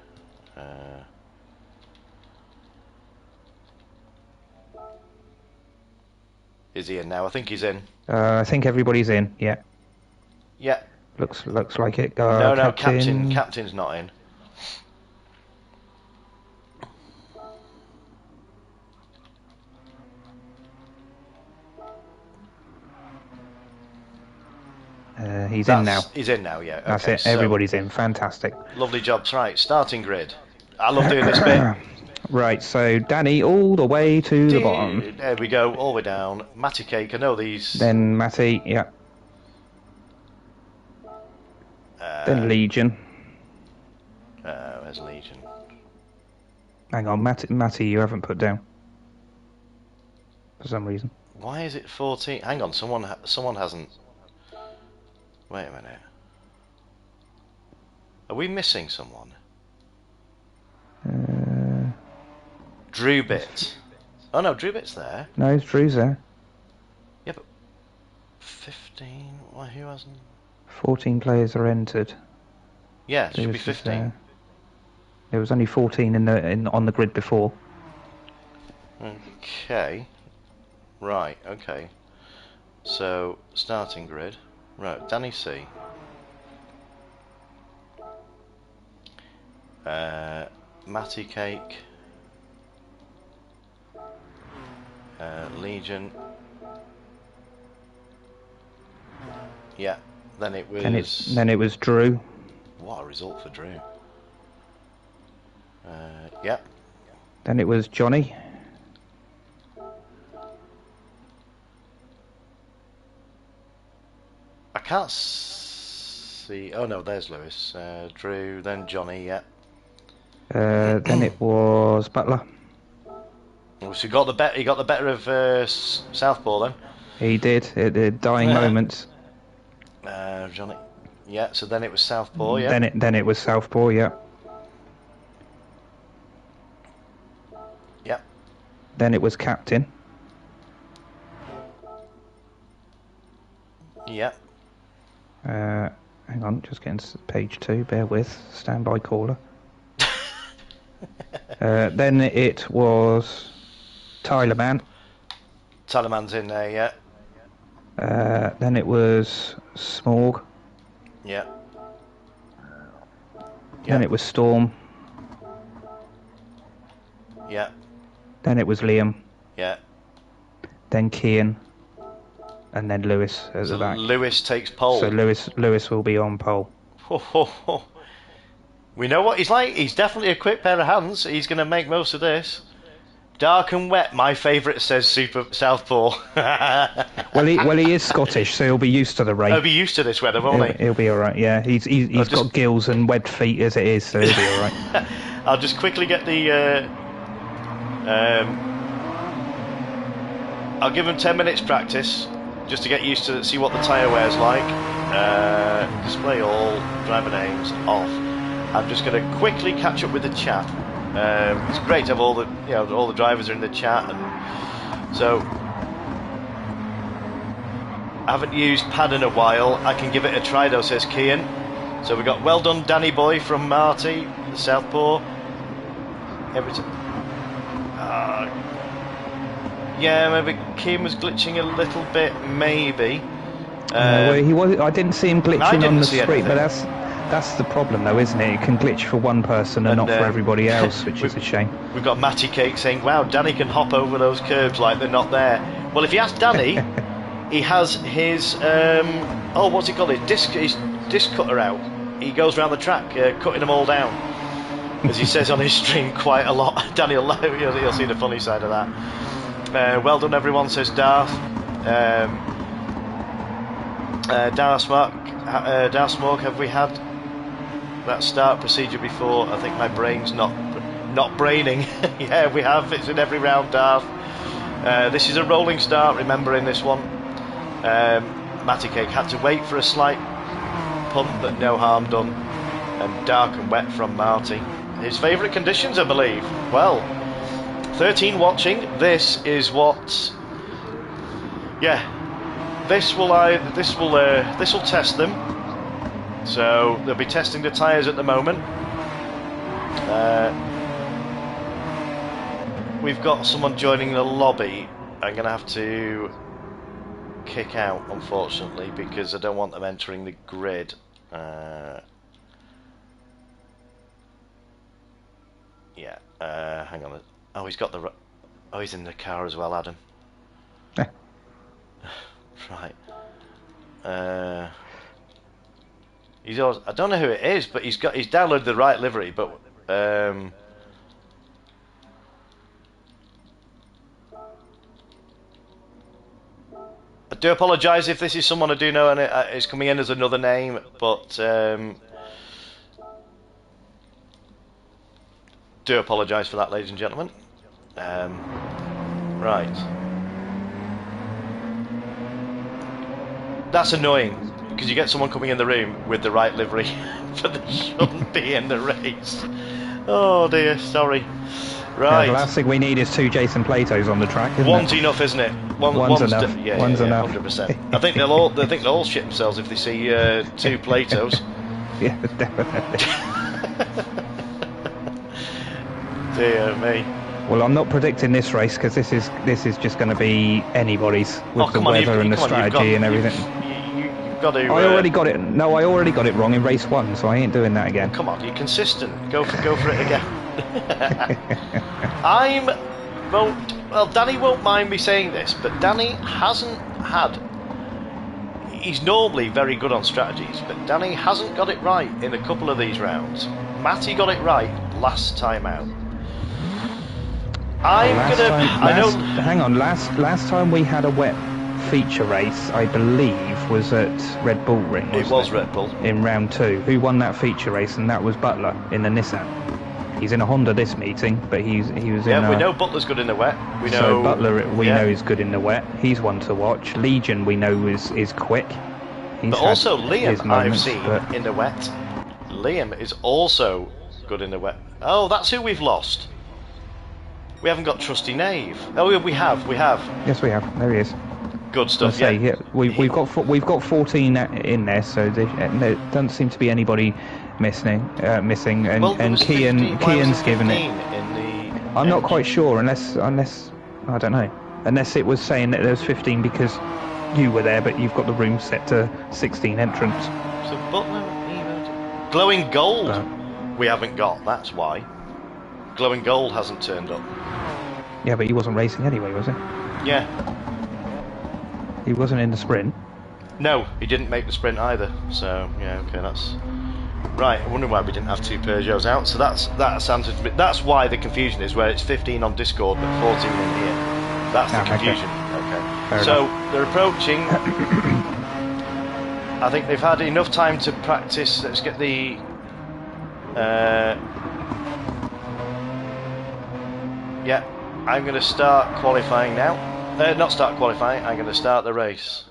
Is he in now? I think he's in. I think everybody's in. Yeah. Yeah. Looks like it. No, Captain. Captain's not in. He's in now. He's in now, yeah. That's okay, it. Everybody's in. Fantastic. Lovely jobs. Right, starting grid. I love doing this bit. Right, so Danny all the way to the bottom. There we go, all the way down. Matty Cake, I know these. Then Matty, yeah. Then Legion. Where's Legion? Hang on, Matty, you haven't put down. For some reason. Why is it 14? Hang on, someone hasn't. Wait a minute. Are we missing someone? Drewbit. Oh no, Drewbit's there. No, Drew's there. Yeah, but 15. Why? Who hasn't? 14 players are entered. Yeah, it should be 15. There was only 14 on the grid before. Okay. Right. Okay. So starting grid. Right, Danny C. Matty Cake. Legion. Yeah. Then it was. Then it was Drew. What a result for Drew. Yeah. Then it was Johnny. I can't see. Oh no, there's Lewis. Drew, then Johnny. Yeah. Then it was Butler. So he got the better of Southpaw then. He did. At the dying moments. Johnny. Yeah. So then it was Southpaw. Yeah. Then it was Southpaw. Yeah. Yeah. Then it was Captain. Yeah. Hang on, just getting to page 2. Bear with. Standby caller. Then it was Tyler Man. Tyler Man's in there. Yeah. Then it was Smorg. Yeah. Then it was Storm. Yeah. Then it was Liam. Yeah. Then Kian. And then Lewis at the back. Lewis takes pole. So Lewis will be on pole. We know what he's like. He's definitely a quick pair of hands. He's going to make most of this. Dark and wet, my favourite, says Super Southpaw. Well, he is Scottish, so he'll be used to the rain. He'll be used to this weather, won't he? He'll be all right. Yeah, he's got gills and webbed feet as it is, so he'll be all right. I'll just quickly get the. I'll give him 10 minutes practice, just to get used to see what the tyre wear's like. Display all, driver names off. I'm just going to quickly catch up with the chat. It's great to have all the drivers are in the chat, and so I haven't used pad in a while. I can give it a try though, says Kian. So we got well done, Danny boy from Marty, the Southpaw. Yeah, maybe Kian was glitching a little bit, maybe. Well, he was. I didn't see him glitching on the screen, anything. but that's the problem, though, isn't it? It can glitch for one person and not for everybody else, which is a shame. We've got Matty Cake saying, "Wow, Danny can hop over those curbs like they're not there." Well, if you ask Danny, he has his what's it called? His disc cutter out. He goes around the track, cutting them all down, as he says on his stream quite a lot. Danny, you'll see the funny side of that. Well done, everyone, says Darth. Darth Smoke, have we had that start procedure before? I think my brain's not not braining. Yeah, we have. It's in every round, Darth. This is a rolling start, remember, in this one. Matty Cake had to wait for a slight punt, but no harm done. And dark and wet from Marty. His favourite conditions, I believe. Well, 13 watching. This is what... Yeah. This will test them. So they'll be testing the tyres at the moment. We've got someone joining the lobby. I'm going to have to kick out, unfortunately, because I don't want them entering the grid. Yeah, hang on. Oh, he's got the... Oh, he's in the car as well, Adam. Right. He's always, I don't know who it is, but he's downloaded the right livery, but I do apologise if this is someone I do know and it's coming in as another name, but do apologise for that, ladies and gentlemen. Right. That's annoying, because you get someone coming in the room with the right livery, but they shouldn't be in the race. Oh dear, sorry. Right. Yeah, the last thing we need is 2 Jason Platos on the track, isn't One's it? enough, isn't it? One's enough. Yeah, One's enough. 100%. I think they'll all shit themselves if they see 2 Platos. Yeah, definitely. Dear me. Well, I'm not predicting this race because this is just going to be anybody's with the weather and the strategy and everything. You've got to. I already got it. No, I already got it wrong in race 1, so I ain't doing that again. Come on, you're consistent. Go for it again. Well, Danny won't mind me saying this, but Danny hasn't had. He's normally very good on strategies, but Danny hasn't got it right in a couple of these rounds. Matty got it right last time out. Hang on. Last time we had a wet feature race, I believe, was at Red Bull Ring. It was Red Bull in round 2. Who won that feature race? And that was Butler in the Nissan. He's in a Honda this meeting, but he was in. Yeah, we know Butler's good in the wet. We know. So Butler, we know is good in the wet. He's one to watch. Legion, we know is quick. But also Liam, I've seen in the wet. Liam is also good in the wet. Oh, that's who we've lost. We haven't got Trusty Knave. Oh, we have. Yes, we have. There he is. Good stuff. Yeah, we've got 14 in there, so there doesn't seem to be anybody missing. And well, Kian's given it. I'm not quite sure, unless I don't know. Unless it was saying that there was 15 because you were there, but you've got the room set to 16 entrants. So Butler, Glowing Gold, we haven't got. That's why. Glowing Gold hasn't turned up. Yeah, but he wasn't racing anyway, was he? Yeah. He wasn't in the sprint. No, he didn't make the sprint either. So yeah, okay, that's right. I wonder why we didn't have 2 Peugeots out. So that's answered. That's why the confusion is where it's 15 on Discord but 14 in here. That's the confusion. Okay. So they're approaching. I think they've had enough time to practice. Let's get the. Yeah, I'm going to start qualifying now. Not start qualifying, I'm going to start the race.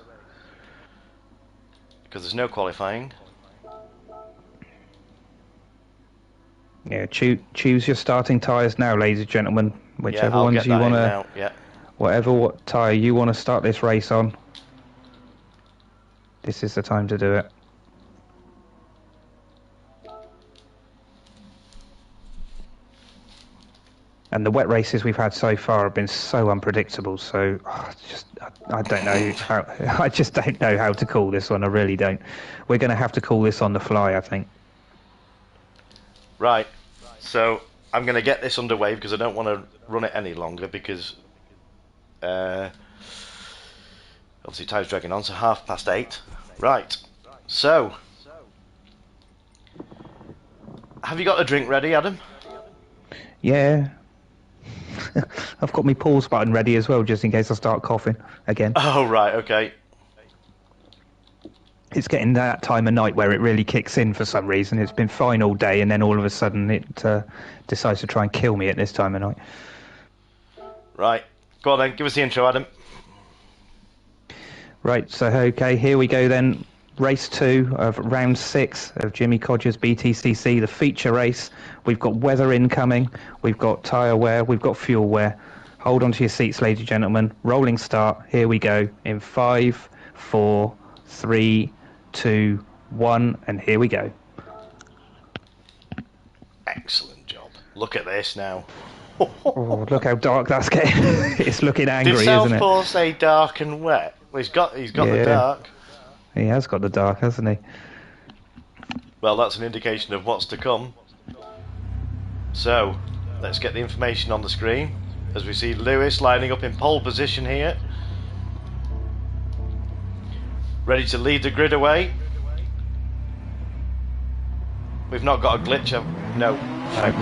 Because there's no qualifying. Yeah, choose your starting tyres now, ladies and gentlemen. Whichever ones you want to... Yeah. What tyre you want to start this race on. This is the time to do it. And the wet races we've had so far have been so unpredictable. So I don't know how. I just don't know how to call this one. I really don't. We're going to have to call this on the fly, I think. Right. So I'm going to get this underway because I don't want to run it any longer because obviously time's dragging on. So 8:30. Right. So have you got a drink ready, Adam? Yeah. I've got my pause button ready as well, just in case I start coughing again. Oh, right, okay. it's getting that time of night where it really kicks in for some reason. It's been fine all day, and then all of a sudden it decides to try and kill me at this time of night. Right, go on then, give us the intro, Adam. Right, so okay, here we go then. Race 2 of round 6 of Jimmy Codger's Btcc, the feature race. We've got weather incoming, we've got tyre wear, we've got fuel wear. Hold on to your seats, ladies and gentlemen. Rolling start, here we go. In 5, 4, 3, 2, 1, and here we go. Excellent job. Look at this now. Oh, look how dark that's getting. It's looking angry, Did isn't it? South Pole say dark and wet? Well, he's got the dark. He has got the dark, hasn't he? Well, that's an indication of what's to come. So, let's get the information on the screen. As we see Lewis lining up in pole position here. Ready to lead the grid away. We've not got a glitch. No.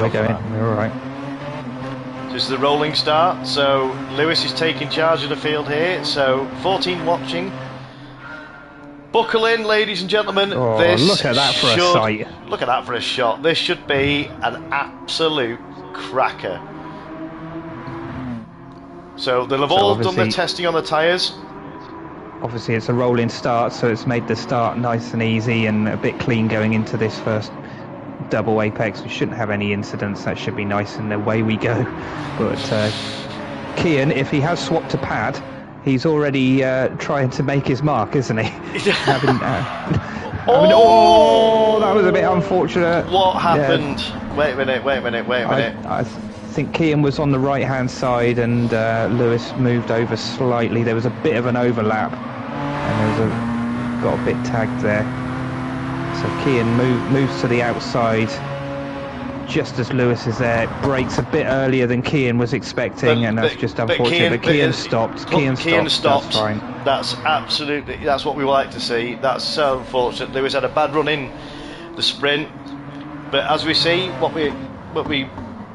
We're going. We're alright. This is the rolling start. So, Lewis is taking charge of the field here. So, 14 watching. Buckle in, ladies and gentlemen. Oh, this look at that for a sight. Look at that for a shot. This should be an absolute cracker. So they'll have all done the testing on the tyres. Obviously it's a rolling start, so it's made the start nice and easy and a bit clean going into this first double apex. We shouldn't have any incidents. That should be nice, and away we go. But Kian, if he has swapped a pad, he's already trying to make his mark, isn't he? Oh, that was a bit unfortunate. What happened? Yeah. Wait a minute. I think Kian was on the right-hand side, and Lewis moved over slightly. There was a bit of an overlap, and there was got a bit tagged there. So Kian moves to the outside. Just as Lewis is there, brakes a bit earlier than Kian was expecting, and that's just unfortunate. But Kian stopped. Kian stopped. That's fine. That's what we like to see. That's so unfortunate. Lewis had a bad run in the sprint, but as we see, what we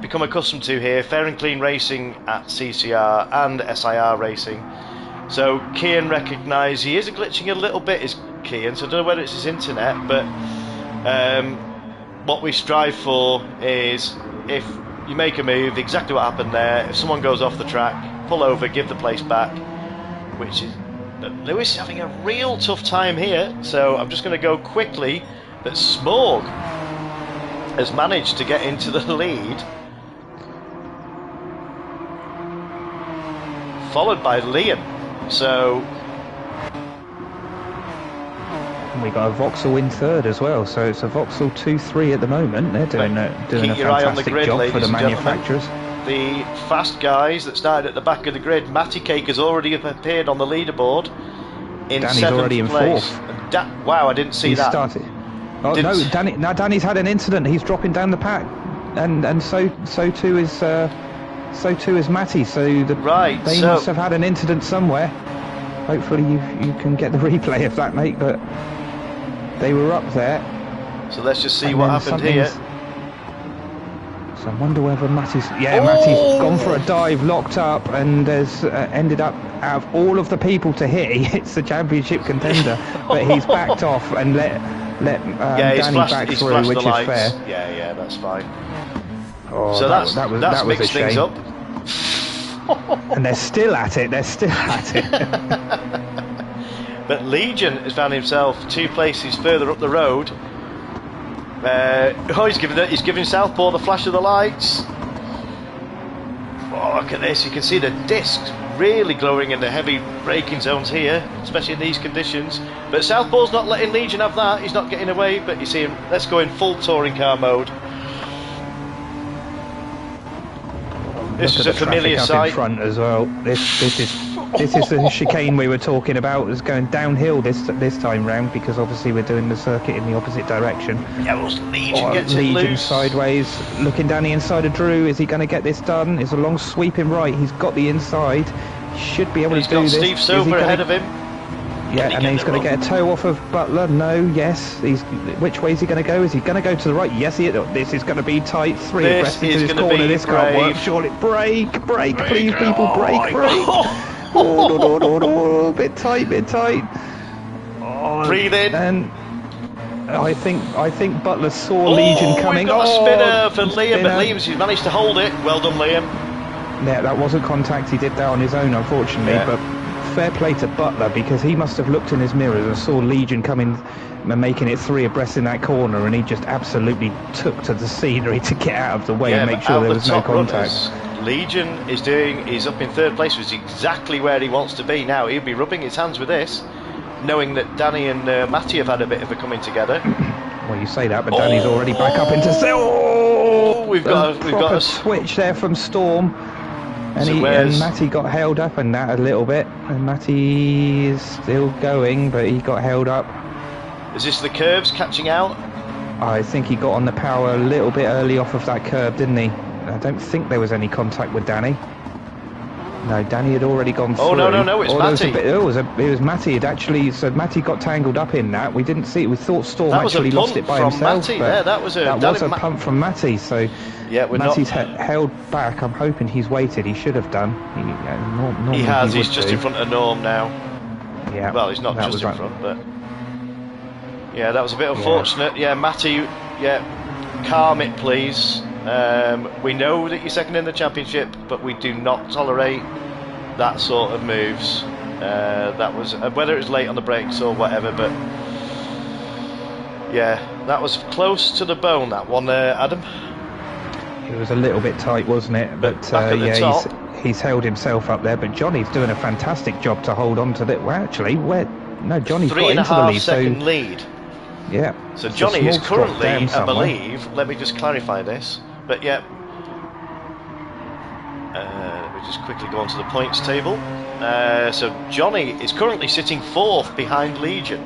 become accustomed to here, fair and clean racing at CCR and SIR racing. So Kian recognised he is glitching a little bit, is Kian. So I don't know whether it's his internet, but. What we strive for is, if you make a move, exactly what happened there, if someone goes off the track, pull over, give the place back, which is... Lewis is having a real tough time here, so I'm just going to go quickly that Smorg has managed to get into the lead, followed by Liam. So... We got a Vauxhall in third as well, so it's a Vauxhall 2-3 at the moment. They're doing a fantastic job for the manufacturers. The fast guys that started at the back of the grid, Matty Cake has already appeared on the leaderboard in Danny's already in place. fourth. Wow, I didn't see that. Started. Oh no, Danny's had an incident. He's dropping down the pack, and so too is Matty. So they must have had an incident somewhere. Hopefully you can get the replay of that, mate. But they were up there. So let's just see what happened here. So I wonder whether Matty's gone for a dive, locked up, and has ended up, out of all of the people to hit, it's the championship contender. But he's backed off and let Danny back through, which is fair. Yeah, that's fine. Oh, so that was mixed things up. And they're still at it. But Legion has found himself 2 places further up the road. He's giving Southport the flash of the lights. Oh, look at this. You can see the discs really glowing in the heavy braking zones here, especially in these conditions. But Southport's not letting Legion have that. He's not getting away, but you see him. Let's go in full touring car mode. This is a familiar sight. In front as well. This is the chicane we were talking about. It's going downhill this time round, because obviously we're doing the circuit in the opposite direction. Yeah, well, Legion gets it Legion loose. Sideways, looking down the inside of Drew. Is he going to get this done? It's a long sweeping right. He's got the inside. He should be able to do this. He's got Steve Sober ahead of him. Yeah, and then he's going to get a toe off of Butler. No, yes. Which way is he going to go? Is he going to go to the right? Yes, this is going to be tight. 3 abreast into this corner. This can't work. Surely, brake, please, people, brake. Oh, no, bit tight. Oh, breathe in. And I think Butler saw Legion coming. We've got a spinner for Liam, but spinner. Liam's managed to hold it. Well done, Liam. Yeah, that wasn't contact. He did that on his own, unfortunately. Yeah. But fair play to Butler, because he must have looked in his mirrors and saw Legion coming and making it 3 abreast in that corner, and he just absolutely took to the scenery to get out of the way and make sure there was no contact. Legion is up in 3rd place, which is exactly where he wants to be now. He'll be rubbing his hands with this, knowing that Danny and Matty have had a bit of a coming together. Well, you say that, but Danny's already back up into... We've got a switch there from Storm. And Matty got held up and that a little bit, and Matty is still going, but he got held up. Is this the curves catching out? I think he got on the power a little bit early off of that curve, didn't he? I don't think there was any contact with Danny. No, Danny had already gone through. Oh, no, it's Matty. It was Matty. It actually, so Matty got tangled up in that. We didn't see it. We thought Storm actually lost it by himself. Matty, that was a pump from Matty. So yeah, Matty's held back. I'm hoping he's waited. He should have done. He has. He's just in front of Norm now. Yeah. Well, he's not just in front, but yeah, that was a bit unfortunate. Yeah, Matty. Yeah, calm it, please. We know that you're second in the championship, but we do not tolerate that sort of moves. That was whether it was late on the brakes or whatever, but yeah, that was close to the bone. That one, Adam. It was a little bit tight, wasn't it? But yeah, he's held himself up there. But Johnny's doing a fantastic job to hold on to that. Well, actually, Johnny's got into the lead. 3.5-second lead. Yeah. So Johnny is currently, I believe, let me just clarify this, but yeah, let me just quickly go onto the points table. So Johnny is currently sitting 4th behind Legion.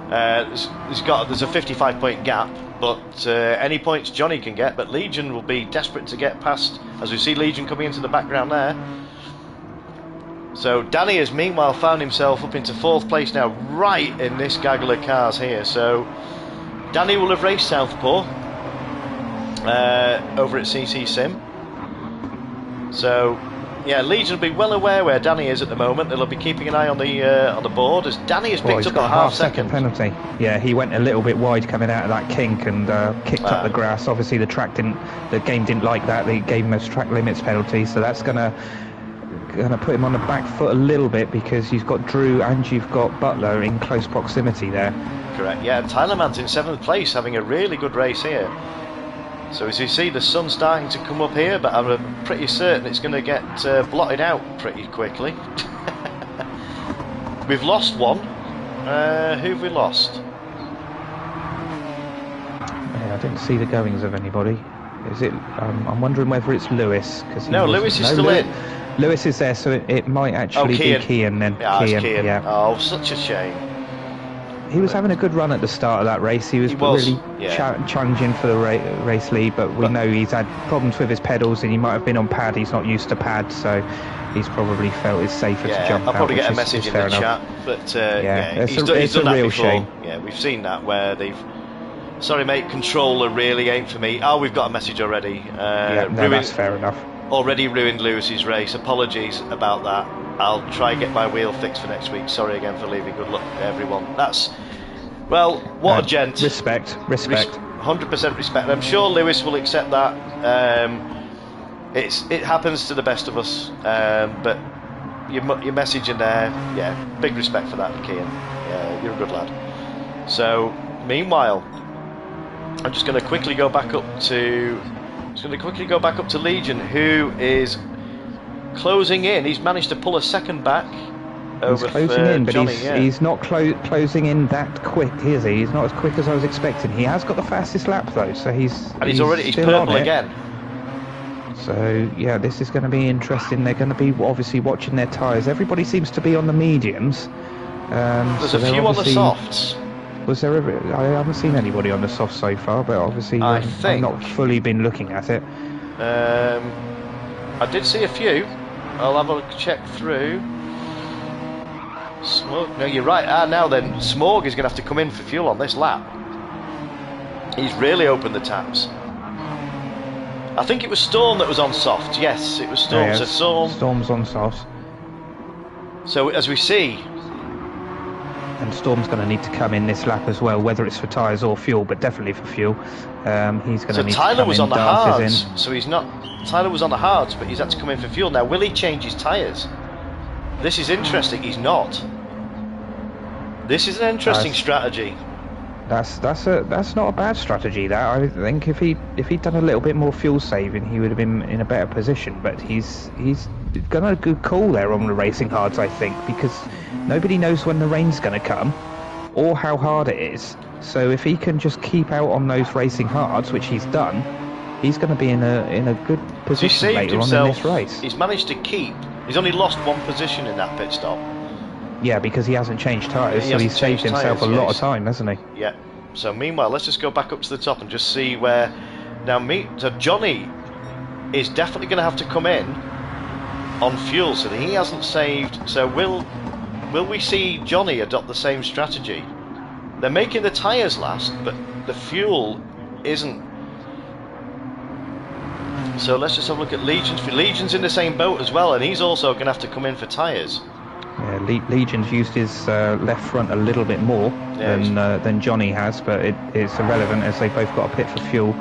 There's a 55-point gap, but any points Johnny can get, but Legion will be desperate to get past, as we see Legion coming into the background there. So Danny has meanwhile found himself up into 4th place now, right in this gaggle of cars here. So Danny will have raced Southpaw over at CC Sim. So yeah, Legion will be well aware where Danny is at the moment. They'll be keeping an eye on the board, as Danny has picked up a half-second penalty. Yeah, he went a little bit wide coming out of that kink and kicked up the grass. Obviously, the game didn't like that. They gave him a track limits penalty, so that's gonna put him on the back foot a little bit, because you've got Drew and you've got Butler in close proximity there. Correct, yeah, and Tyler Mann's in 7th place, having a really good race here. So as you see, the sun's starting to come up here, but I'm pretty certain it's going to get blotted out pretty quickly. We've lost one. Who have we lost? Yeah, I didn't see the goings of anybody. Is it? I'm wondering whether it's Lewis. Lewis is still in. Lewis is there, so it might actually be Kean then. Yeah, Kean. Yeah. Oh, such a shame. He was having a good run at the start of that race. He was really challenging for the race lead, but we know he's had problems with his pedals, and he might have been on pad. He's not used to pad, so he's probably felt it's safer to jump out. I'll probably get a message in the chat, but it's he's done that before. Shame. Yeah, we've seen that where they've... Sorry mate, controller really ain't for me. Oh, we've got a message already. That's fair enough. Already ruined Lewis's race. Apologies about that. I'll try and get my wheel fixed for next week. Sorry again for leaving. Good luck everyone. That's... Well, what a gent. Respect. 100% respect. I'm sure Lewis will accept that. It happens to the best of us. But your message in there, big respect for that, Kean. Yeah, you're a good lad. So, meanwhile, I'm just going to quickly go back up to Legion, who is closing in. He's managed to pull a second back over he's closing in, but Johnny, he's not closing in that quick, is he? He's not as quick as I was expecting. He has got the fastest lap though, so he's purple again. So yeah, this is going to be interesting. They're going to be obviously watching their tyres. Everybody seems to be on the mediums. There's a few on the softs. Was there I haven't seen anybody on the soft so far, but obviously I've not fully been looking at it. I did see a few. I'll have a check through. No, you're right. Now then, Smorg is going to have to come in for fuel on this lap. He's really opened the taps. I think it was Storm that was on soft. Yes, it was Storm. Yeah, so Storm's on soft. So as we see, and Storm's going to need to come in this lap as well, whether it's for tyres or fuel, but definitely for fuel. He's going to need Tyler to come was in. on the Darth is hards, in. so he's not. Tyler was on the hards, but he's had to come in for fuel. Now, will he change his tyres? This is interesting. He's not. This is an interesting strategy. That's not a bad strategy. That, I think if he'd done a little bit more fuel saving, he would have been in a better position. But he's got a good call there on the racing hards, I think, because nobody knows when the rain's going to come or how hard it is. So if he can just keep out on those racing hards, which he's done, he's going to be in a good position later on in this race. He's managed to keep. He's only lost one position in that pit stop. Yeah, because he hasn't changed tyres, so he's saved himself a lot of time, hasn't he? Yeah. So meanwhile, let's just go back up to the top and just see where. Now, so Johnny is definitely going to have to come in on fuel, so that he hasn't saved. So will we see Johnny adopt the same strategy? They're making the tyres last, but the fuel isn't. So let's just have a look at Legion's. Legion's in the same boat as well, and he's also going to have to come in for tyres. Yeah, Legion's used his left front a little bit more than Johnny has, but it's irrelevant as they both got a pit for fuel.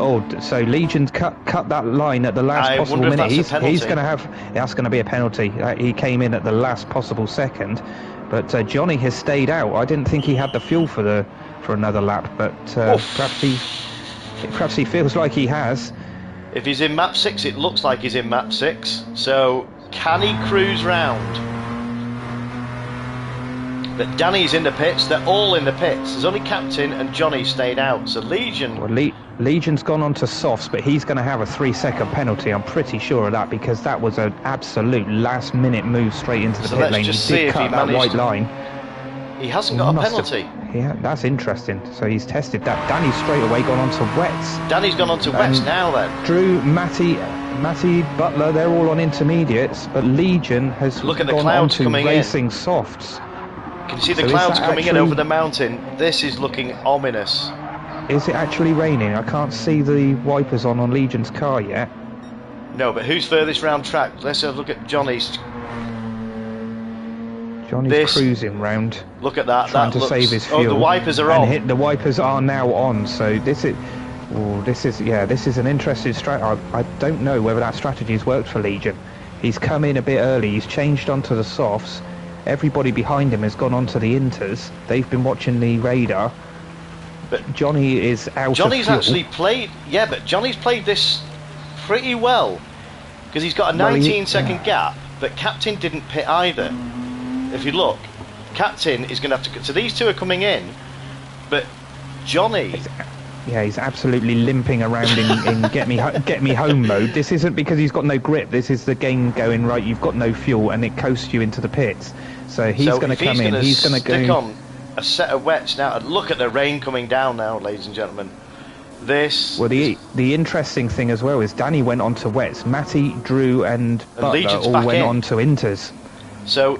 Oh, so Legion's cut that line at the last possible minute. He's going to have. That's going to be a penalty. He came in at the last possible second, but Johnny has stayed out. I didn't think he had the fuel for another lap, but perhaps he feels like he has. If he's in map 6, it looks like he's in map 6. So can he cruise round? But Danny's in the pits. They're all in the pits. There's only Captain and Johnny stayed out. So Legion. Well, Legion's gone on to softs, but he's going to have a 3-second penalty. I'm pretty sure of that because that was an absolute last-minute move straight into the pit lane. Just he see did if cut he that white line. He hasn't got a penalty. Yeah, that's interesting. So he's tested that. Danny's straight away gone on to wets. Danny's gone on to wets now then. Drew, Matty, Butler, they're all on intermediates, but Legion has Look at the gone clouds on to coming racing in. Softs. Can you see the clouds coming in over the mountain? This is looking ominous. Is it actually raining? I can't see the wipers on Legion's car yet. No, but who's furthest round track? Let's have a look at Johnny's. Johnny's cruising round. Look at that. Trying to save his fuel. Oh, the wipers are on. The wipers are now on. So this is an interesting strategy. I don't know whether that strategy has worked for Legion. He's come in a bit early. He's changed onto the softs. Everybody behind him has gone onto the inters. They've been watching the radar. But Johnny is out Johnny's of fuel. actually played. Yeah, but Johnny's played this pretty well because he's got a 19-second gap. But Captain didn't pit either. If you look, Captain is going to have to. So these two are coming in, but Johnny. Yeah, he's absolutely limping around in get me home mode. This isn't because he's got no grip. This is the game going right. You've got no fuel, and it coasts you into the pits. So he's going to come in. He's going to stick on a set of wets now. And look at the rain coming down now, ladies and gentlemen. Well, the interesting thing as well is Danny went on to wets. Matty, Drew, and Butler all went on to inters. So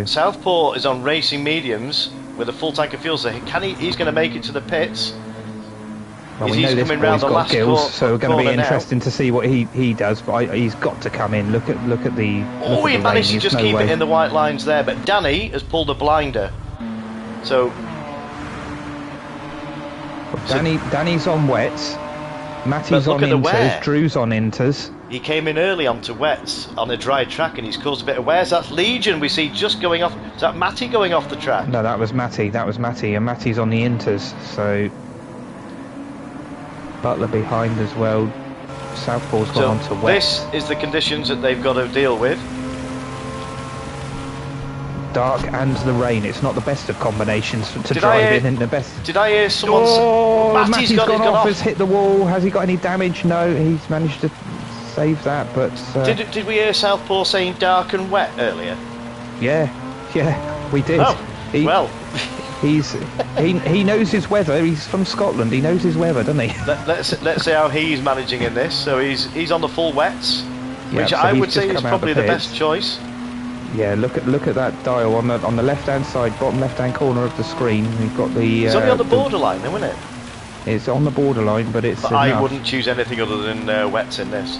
Southpaw is on racing mediums with a full tank of fuel. So he's going to make it to the pits. Well, we know this boy's got skills, so it's going to be interesting to see what he does. But he's got to come in. Look at the. Oh, he managed to just keep it in the white lines there. But Danny has pulled a blinder. So Danny's on wets. Matty's on inters. Drew's on inters. He came in early onto wets on a dry track, and he's caused a bit of wears. That's Legion we see just going off. Is that Matty going off the track? No, that was Matty, and Matty's on the inters. So Butler behind as well. Southpaw's gone on to wets. This is the conditions that they've got to deal with. Dark and the rain. It's not the best of combinations to drive in the best. Did I hear someone? Matty's gone off. Has hit the wall. Has he got any damage? No, he's managed to save that. But did we hear Southpaw saying dark and wet earlier? Yeah, we did. Oh, he knows his weather. He's from Scotland. He knows his weather, doesn't he? Let's see how he's managing in this. So he's on the full wets, which I would say is probably the best choice. Yeah, look at that dial on the left-hand side, bottom left-hand corner of the screen. We've got the. It's only on the borderline, though, isn't it? It's on the borderline, but it's. But I wouldn't choose anything other than wets in this.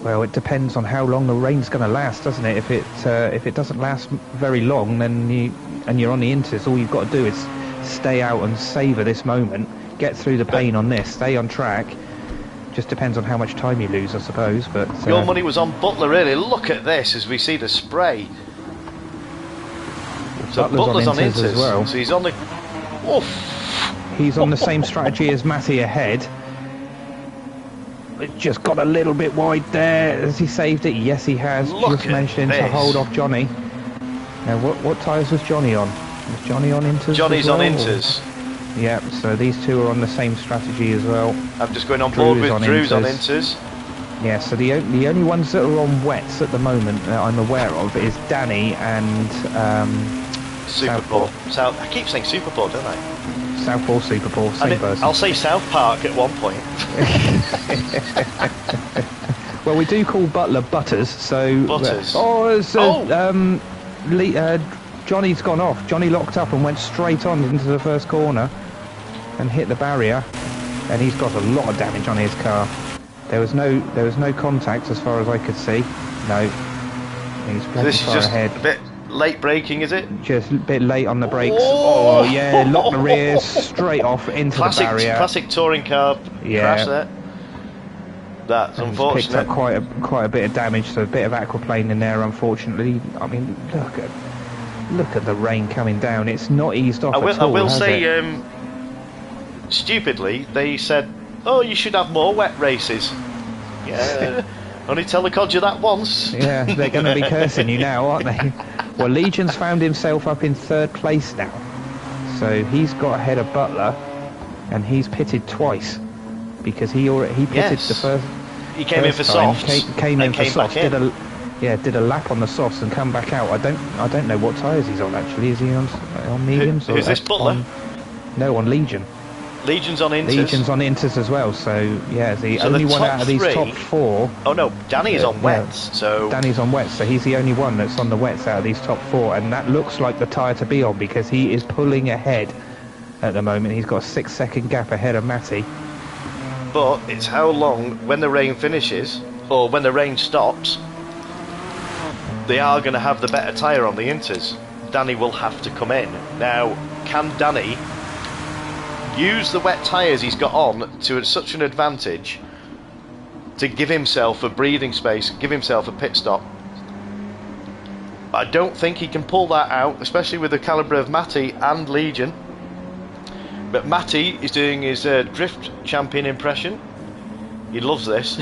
Well, it depends on how long the rain's going to last, doesn't it? If it doesn't last very long, then you're on the inters, all you've got to do is stay out and savour this moment, get through the pain on this, stay on track. Just depends on how much time you lose, I suppose. But your money was on Butler, really. Look at this as we see the spray. So Butler's on inters as well. So he's on the. Oof. He's on the same strategy as Matty ahead. It just got a little bit wide there. Has he saved it? Yes, he has. Look just mentioned to hold off Johnny. Now, what tyres was Johnny on? Was Johnny on inters? Johnny's as well, on inters. Yeah, so these two are on the same strategy as well. I'm just going on board with Drew's on inters. Yeah, so the only ones that are on wets at the moment that I'm aware of is Danny and Superport. I keep saying Superport, don't I? Southpaw, Superport, same person. I'll say South Park at one point. Well, we do call Butler Butters, so... Butters. Johnny's gone off. Johnny locked up and went straight on into the first corner and hit the barrier, and he's got a lot of damage on his car. There was no contact as far as I could see. No. He's this is just ahead. A bit late braking, is it? Just a bit late on the brakes. Oh yeah, lock the rears straight off into the barrier. Classic touring car crash there. That's unfortunate. Picked up quite a bit of damage, so a bit of aquaplane in there, unfortunately. I mean, look at the rain coming down. It's not eased off at all. I will say, stupidly, they said, "Oh, you should have more wet races." Yeah. Only tell the Codger that once. Yeah, they're going to be cursing you now, aren't they? Well, Legion's found himself up in 3rd place now, so he's got ahead of Butler, and he's pitted twice because he pitted the first. He came in for soft. Came in for soft. Did a lap on the softs and come back out. I don't know what tyres he's on actually. Is he on mediums? Who's this, Butler? No, on Legion. Legion's on inters. Legion's on inters as well, so yeah, the only one out of these top 4. Oh no, Danny's on wets, so... Danny's on wets, so he's the only one that's on the wets out of these top 4, and that looks like the tyre to be on because he is pulling ahead at the moment. He's got a 6-second gap ahead of Matty. But it's how long, when the rain finishes, or when the rain stops, they are going to have the better tyre on the inters. Danny will have to come in. Now, can Danny use the wet tyres he's got on to such an advantage to give himself a breathing space, give himself a pit stop? I don't think he can pull that out, especially with the calibre of Matty and Legion. But Matty is doing his drift champion impression. He loves this.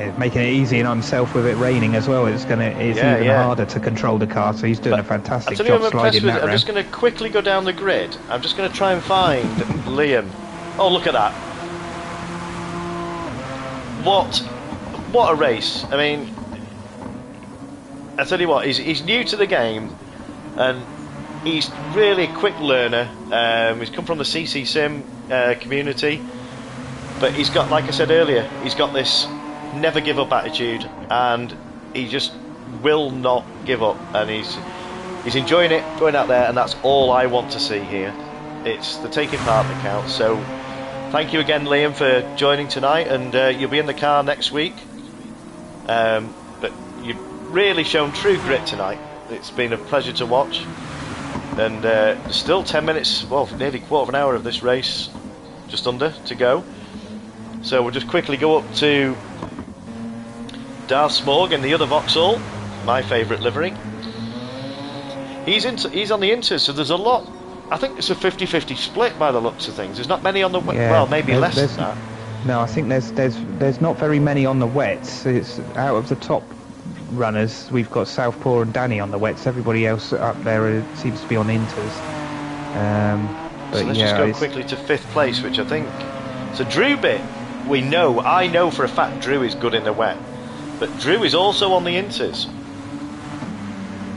Yeah, making it easy on himself with it raining as well. It's even harder to control the car, so he's doing a fantastic job sliding that round. I'm just going to quickly go down the grid. I'm just going to try and find Liam. Oh, look at that. What a race. I mean, I tell you what, he's new to the game, and he's really a quick learner. He's come from the CC Sim community, but he's got, like I said earlier, he's got this never give up attitude, and he just will not give up, and he's enjoying it, going out there, and that's all I want to see here. It's the taking part that counts. So thank you again, Liam, for joining tonight, and you'll be in the car next week. But you've really shown true grit tonight. It's been a pleasure to watch, and there's still 10 minutes, well, nearly quarter of an hour of this race, just under, to go. So we'll just quickly go up to Darth Smorg in the other Vauxhall, my favourite livery. He's on the inters, so there's a lot. I think it's a 50-50 split by the looks of things. There's not many on the well, maybe less than that. No, I think there's not very many on the wets. It's out of the top runners, we've got Southpaw and Danny on the wets. Everybody else up there seems to be on inters. But so let's just go quickly to 5th place, which I think. So Drew bit, I know for a fact Drew is good in the wet, but Drew is also on the inters.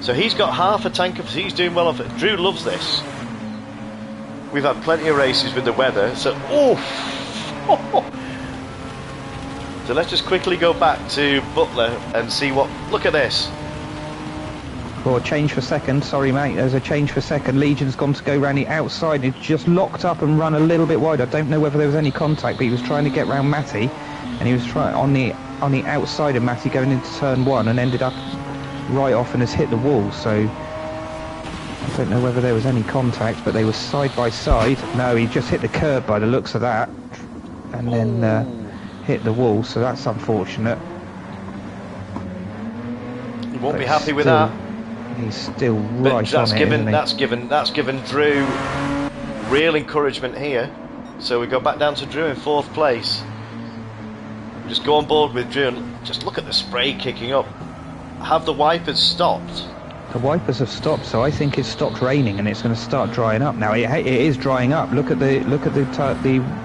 So he's got half a tank of. He's doing well off it. Drew loves this. We've had plenty of races with the weather, so So let's just quickly go back to Butler and see what. Look at this. Or change for second. Sorry, mate. There's a change for second. Legion's gone to go round the outside. It's just locked up and run a little bit wide. I don't know whether there was any contact, but he was trying to get round Matty. and he was trying on the outside of Matty going into turn 1 and ended up right off and has hit the wall. So I don't know whether there was any contact, but they were side by side. No, he just hit the curb by the looks of that, and then hit the wall. So that's unfortunate. He won't be happy with that. He's still But right that's on it, given isn't he? that's given Drew real encouragement here. So we go back down to Drew in 4th place. Just go on board with Drew and just look at the spray kicking up. Have the wipers stopped? The wipers have stopped, so I think it's stopped raining and it's going to start drying up now. It is drying up. Look at the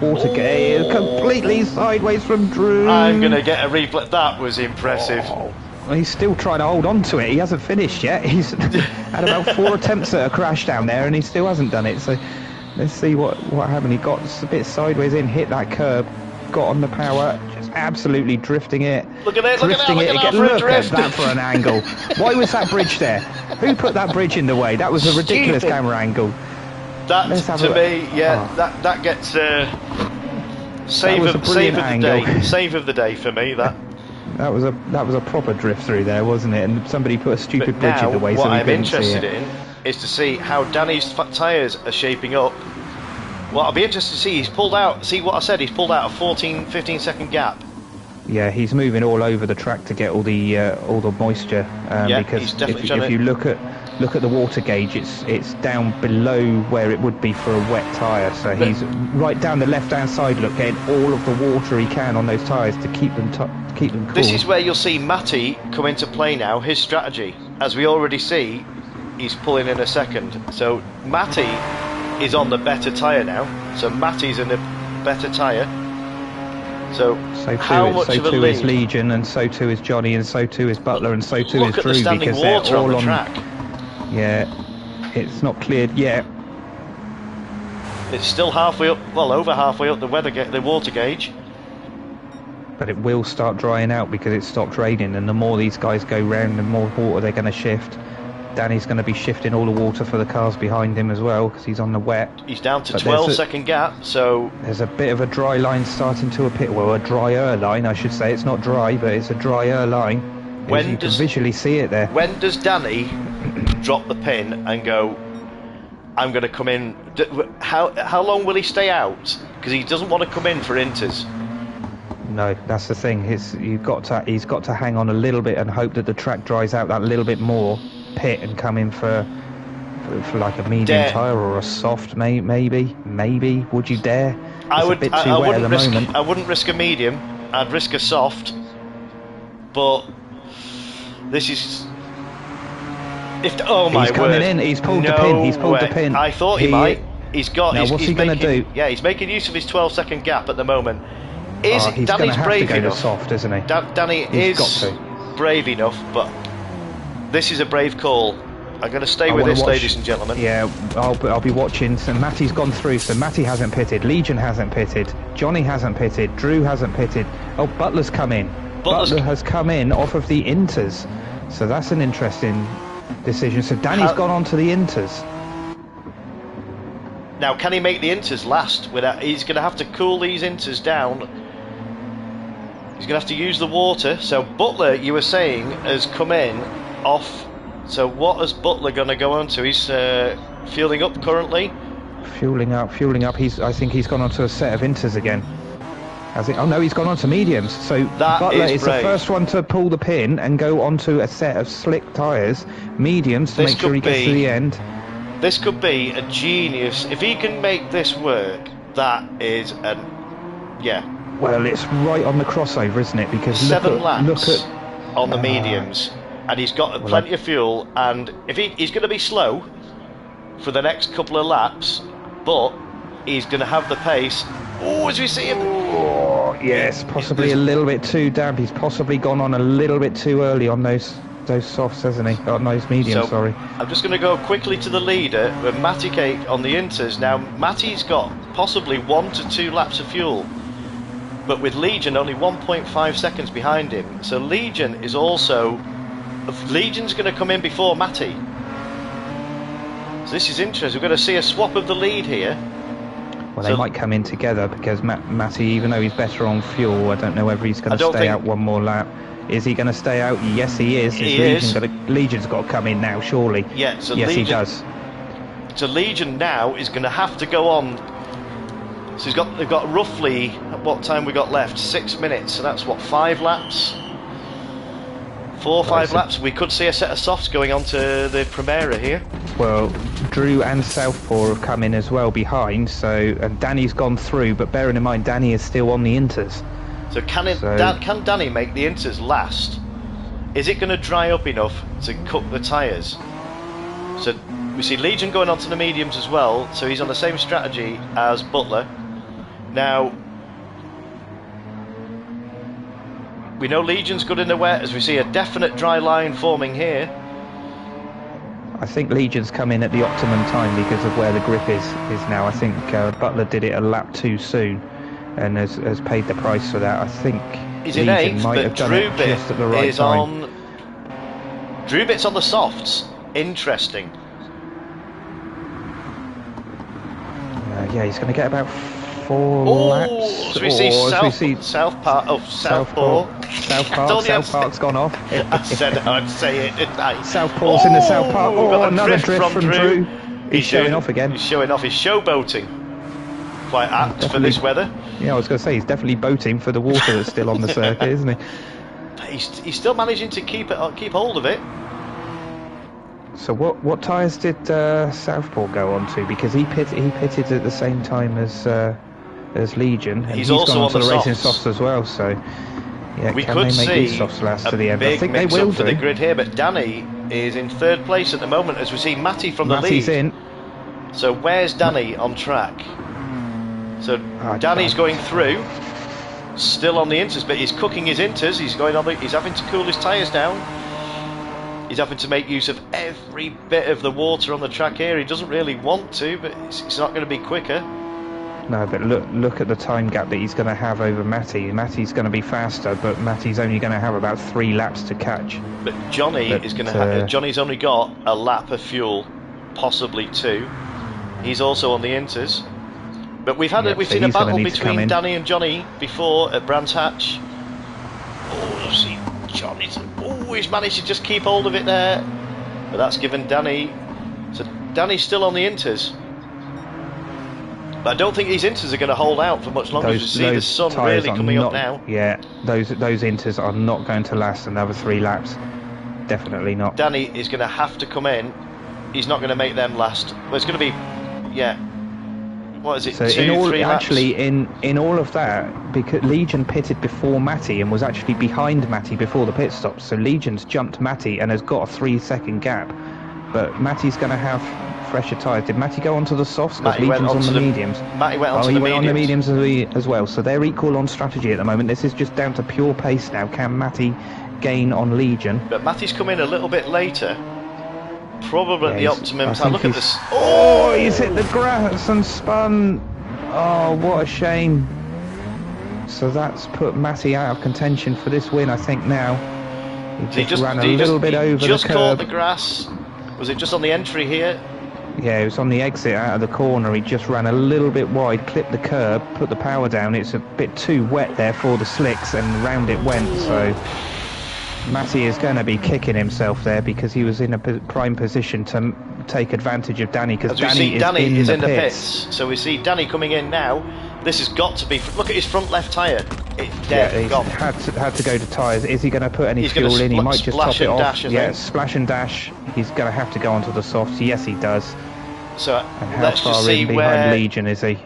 water gate completely sideways from Drew. I'm going to get a replay. That was impressive. Oh. Well, he's still trying to hold on to it. He hasn't finished yet. He's had about 4 attempts at a crash down there and he still hasn't done it. So let's see what happened. He got just a bit sideways in, hit that curb, got on the power, just absolutely drifting it. Look at it, look at that, drifting look it at that again. for a Look drift. at that for an angle. Why was that bridge there? Who put that bridge in the way? That was a ridiculous Stupid. camera angle. That Let's have to a me, yeah, oh. that gets save was a of brilliant the angle. day, save of the day for me. That. That was a proper drift through there, wasn't it? And somebody put a stupid But bridge now, in the way, what so we I'm couldn't see interested it. in is to see how Danny's tyres are shaping up. Well, I'll be interested to see. He's pulled out. See what I said? He's pulled out a 15 second gap. Yeah, he's moving all over the track to get all the moisture. Yeah, because he's definitely if trying you look at the water gauge, it's down below where it would be for a wet tyre. So he's right down the left-hand side, getting all of the water he can on those tyres to keep them cool. This is where you'll see Matty come into play now. His strategy, as we already see, he's pulling in a second. So Matty is on the better tyre now. So Matty's in a better tyre. So how much of a too lead? is Legion, and so too is Johnny, and so too is Butler, and so too is Look at Drew, the standing because they're water all on the track. Yeah, it's not cleared yet. It's still halfway up, well over halfway up the water gauge. But it will start drying out because it stopped raining, and the more these guys go round, the more water they're going to shift. Danny's going to be shifting all the water for the cars behind him as well because he's on the wet. He's down to But 12 second gap, so there's a bit of a dry line starting to appear. Well, a drier line, I should say. It's not dry, but it's a drier line. You can visually see it there. When does Danny drop the pin and go, I'm going to come in? How long will he stay out? Because he doesn't want to come in for inters. No, that's the thing. He's got to hang on a little bit and hope that the track dries out that little bit more, pit and come in for like a medium tyre or a soft, maybe. Would you dare? I A bit too wet at the moment. I wouldn't risk a medium. I'd risk a soft. But this is. Oh my He's coming word! in. He's pulled no the pin. He's pulled way. the pin. I thought he might. He's got. Now, what's he going to do? Yeah, he's making use of his 12 second gap at the moment. He's going to Danny's have brave to go enough. to soft, isn't he? Danny He's is got to. brave enough, but this is a brave call. I'm going to stay with this, ladies and gentlemen. Yeah, I'll be watching. So Matty's gone through. So Matty hasn't pitted. Legion hasn't pitted. Johnny hasn't pitted. Drew hasn't pitted. Oh, Butler's come in. Butler has come in off of the inters. So that's an interesting decision. So Danny's gone on to the inters. Now, can he make the inters last? He's going to have to cool these inters down. He's going to have to use the water. So Butler, you were saying, has come in off. So what is Butler going to go on to? He's fueling up currently. Fueling up. I think he's gone on to a set of inters again. Has it? Oh no, he's gone on to mediums. So Butler is the first one to pull the pin and go onto a set of slick tyres, mediums, to make sure he gets to the end. This could be a genius. If he can make this work, that is yeah. Well, it's right on the crossover, isn't it? Because 7 laps on the mediums, and he's got plenty of fuel. And if he's going to be slow for the next couple of laps, but he's going to have the pace. Oh, as we see him. Oh, yes, possibly a little bit too damp. He's possibly gone on a little bit too early on those softs, hasn't he? On those mediums, sorry. I'm just going to go quickly to the leader with Matty Cake on the inters. Now, Matty's got possibly 1 to 2 laps of fuel, but with Legion only 1.5 seconds behind him. So Legion's going to come in before Matty. So this is interesting. We're going to see a swap of the lead here. Well, they might come in together because Matty, even though he's better on fuel, I don't know whether he's going to stay out one more lap. Is he going to stay out? Yes, he is. Legion's got to come in now, surely. Yeah, so yes, Legion, he does. So Legion now is going to have to go on. So they've got roughly, what time we got left? 6 minutes. So that's what, 5 laps? 4 or 5 laps. We could see a set of softs going on to the Primera here. Well, Drew and Southpaw have come in as well behind, and Danny's gone through, but bearing in mind Danny is still on the inters. So can Danny make the inters last? Is it going to dry up enough to cook the tyres? So we see Legion going on to the mediums as well, so he's on the same strategy as Butler. Now, we know Legion's good in the wet, as we see a definite dry line forming here. I think Legion's come in at the optimum time because of where the grip is now. I think Butler did it a lap too soon and has paid the price for that. I think he's in Legion 8th, might but have done it just at the right time. Drubit's on the softs. Interesting. Yeah, he's going to get about 4 laps. So we see Southpaw. Southpark's gone off. I said I'd say it, didn't I? Southpaw's in the South Park. Another drift from Drew. He's showing off again. He's showing off his showboating. Quite apt for this weather. Yeah, I was going to say, he's definitely boating for the water that's still on the circuit, isn't he? But he's still managing to keep hold of it. So what tyres did Southpaw go on to? Because he pitted at the same time as Legion, and he's also gone on to the racing softs. softs as well. So yeah, we can could they make see these softs last to the end? I think they mix will up for do. the grid here, but Danny is in 3rd place at the moment as we see Matty from the lead. Matty's in. So where's Danny on track? So Danny's going through, still on the inters, but he's cooking his inters. He's having to cool his tyres down. He's having to make use of every bit of the water on the track here. He doesn't really want to, but it's not going to be quicker. No, but look at the time gap that he's going to have over Matty. Matty's going to be faster, but Matty's only going to have about 3 laps to catch. But Johnny's only got a lap of fuel, possibly 2. He's also on the inters. But we've seen a battle between Danny and Johnny before at Brands Hatch. Oh, see Johnny's. Oh, he's managed to just keep hold of it there. But that's given Danny. So Danny's still on the inters. But I don't think these inters are going to hold out for much longer. You see the sun really coming up now. Yeah, those inters are not going to last another 3 laps. Definitely not. Danny is going to have to come in. He's not going to make them last. Well, it's going to be, what is it? So 2-3 laps? Actually, in all of that, because Legion pitted before Matty and was actually behind Matty before the pit stops. So Legion's jumped Matty and has got a 3-second gap. But Matty's going to have fresher tyres. Did Matty go onto the softs? Because Legion's on the mediums. Matty went on the mediums as well. So they're equal on strategy at the moment. This is just down to pure pace now. Can Matty gain on Legion? But Matty's come in a little bit later. Probably at the optimum time. Look at this. Oh, he's hit the grass and spun. Oh, what a shame. So that's put Matty out of contention for this win, I think, now. He just ran a little bit over the curb. Just caught the grass. Was it just on the entry here? Yeah, it was on the exit out of the corner. He just ran a little bit wide, clipped the curb, put the power down. It's a bit too wet there for the slicks, and round it went. So Matty is going to be kicking himself there because he was in a prime position to take advantage of Danny, because Danny is in the pits. So we see Danny coming in now. This has got to be. Look at his front left tyre. It's dead. Yeah, he's gone. had to go to tyres. Is he going to put any fuel in? He might just top it off. Yeah, splash and dash. He's going to have to go onto the softs. Yes, he does. So and how far in behind Legion is he?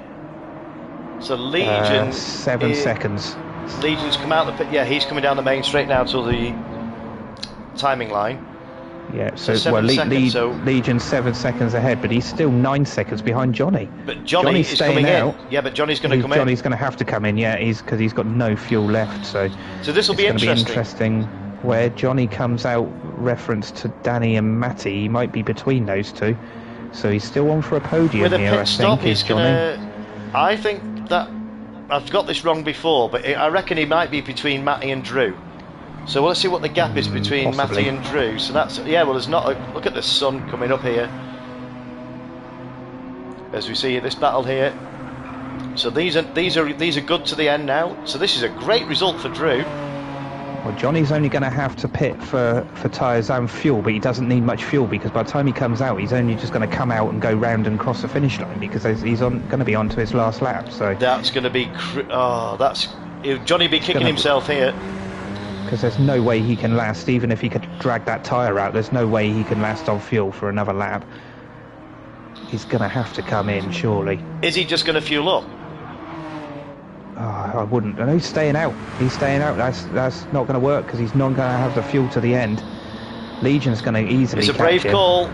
So Legion 7 seconds. Legion's come out the pit. Yeah, he's coming down the main straight now to the timing line. Yeah, so Legion's 7 seconds ahead, but he's still 9 seconds behind Johnny. But Johnny's coming out. Yeah, but Johnny's going to come in. Johnny's going to have to come in. Yeah, because he's got no fuel left. So this will be interesting. Where Johnny comes out, reference to Danny and Matty, he might be between those two. So he's still on for a podium with a here. Pit stop, he's gonna. I think that I've got this wrong before, but I reckon he might be between Matty and Drew. So let's see what the gap is between possibly. Matty and Drew. So that's well. There's not. Look at the sun coming up here. As we see this battle here. So these are good to the end now. So this is a great result for Drew. Well, Johnny's only going to have to pit for tyres and fuel, but he doesn't need much fuel because by the time he comes out, he's only just going to come out and go round and cross the finish line because he's going to be on to his last lap. So that's going to be Johnny be kicking himself here. Because there's no way he can last, even if he could drag that tyre out, there's no way he can last on fuel for another lap. He's going to have to come in, surely. Is he just going to fuel up? Oh, I wouldn't. No, he's staying out. He's staying out. That's not going to work because he's not going to have the fuel to the end. Legion's going to easily It's a brave call.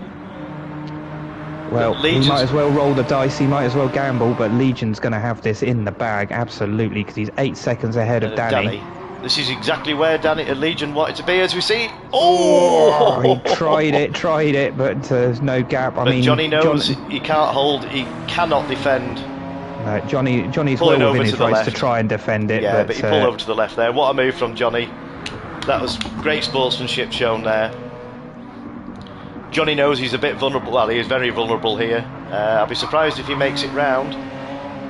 Well, he might as well roll the dice. He might as well gamble, but Legion's going to have this in the bag, absolutely, because he's 8 seconds ahead of Danny. This is exactly where Legion wanted to be, as we see. Oh! He tried it, but there's no gap. I mean, Johnny knows he can't hold. He cannot defend. Johnny's well within his rights to try and defend it. Yeah, but he pulled over to the left there. What a move from Johnny. That was great sportsmanship shown there. Johnny knows he's a bit vulnerable. Well, he is very vulnerable here. I'll be surprised if he makes it round.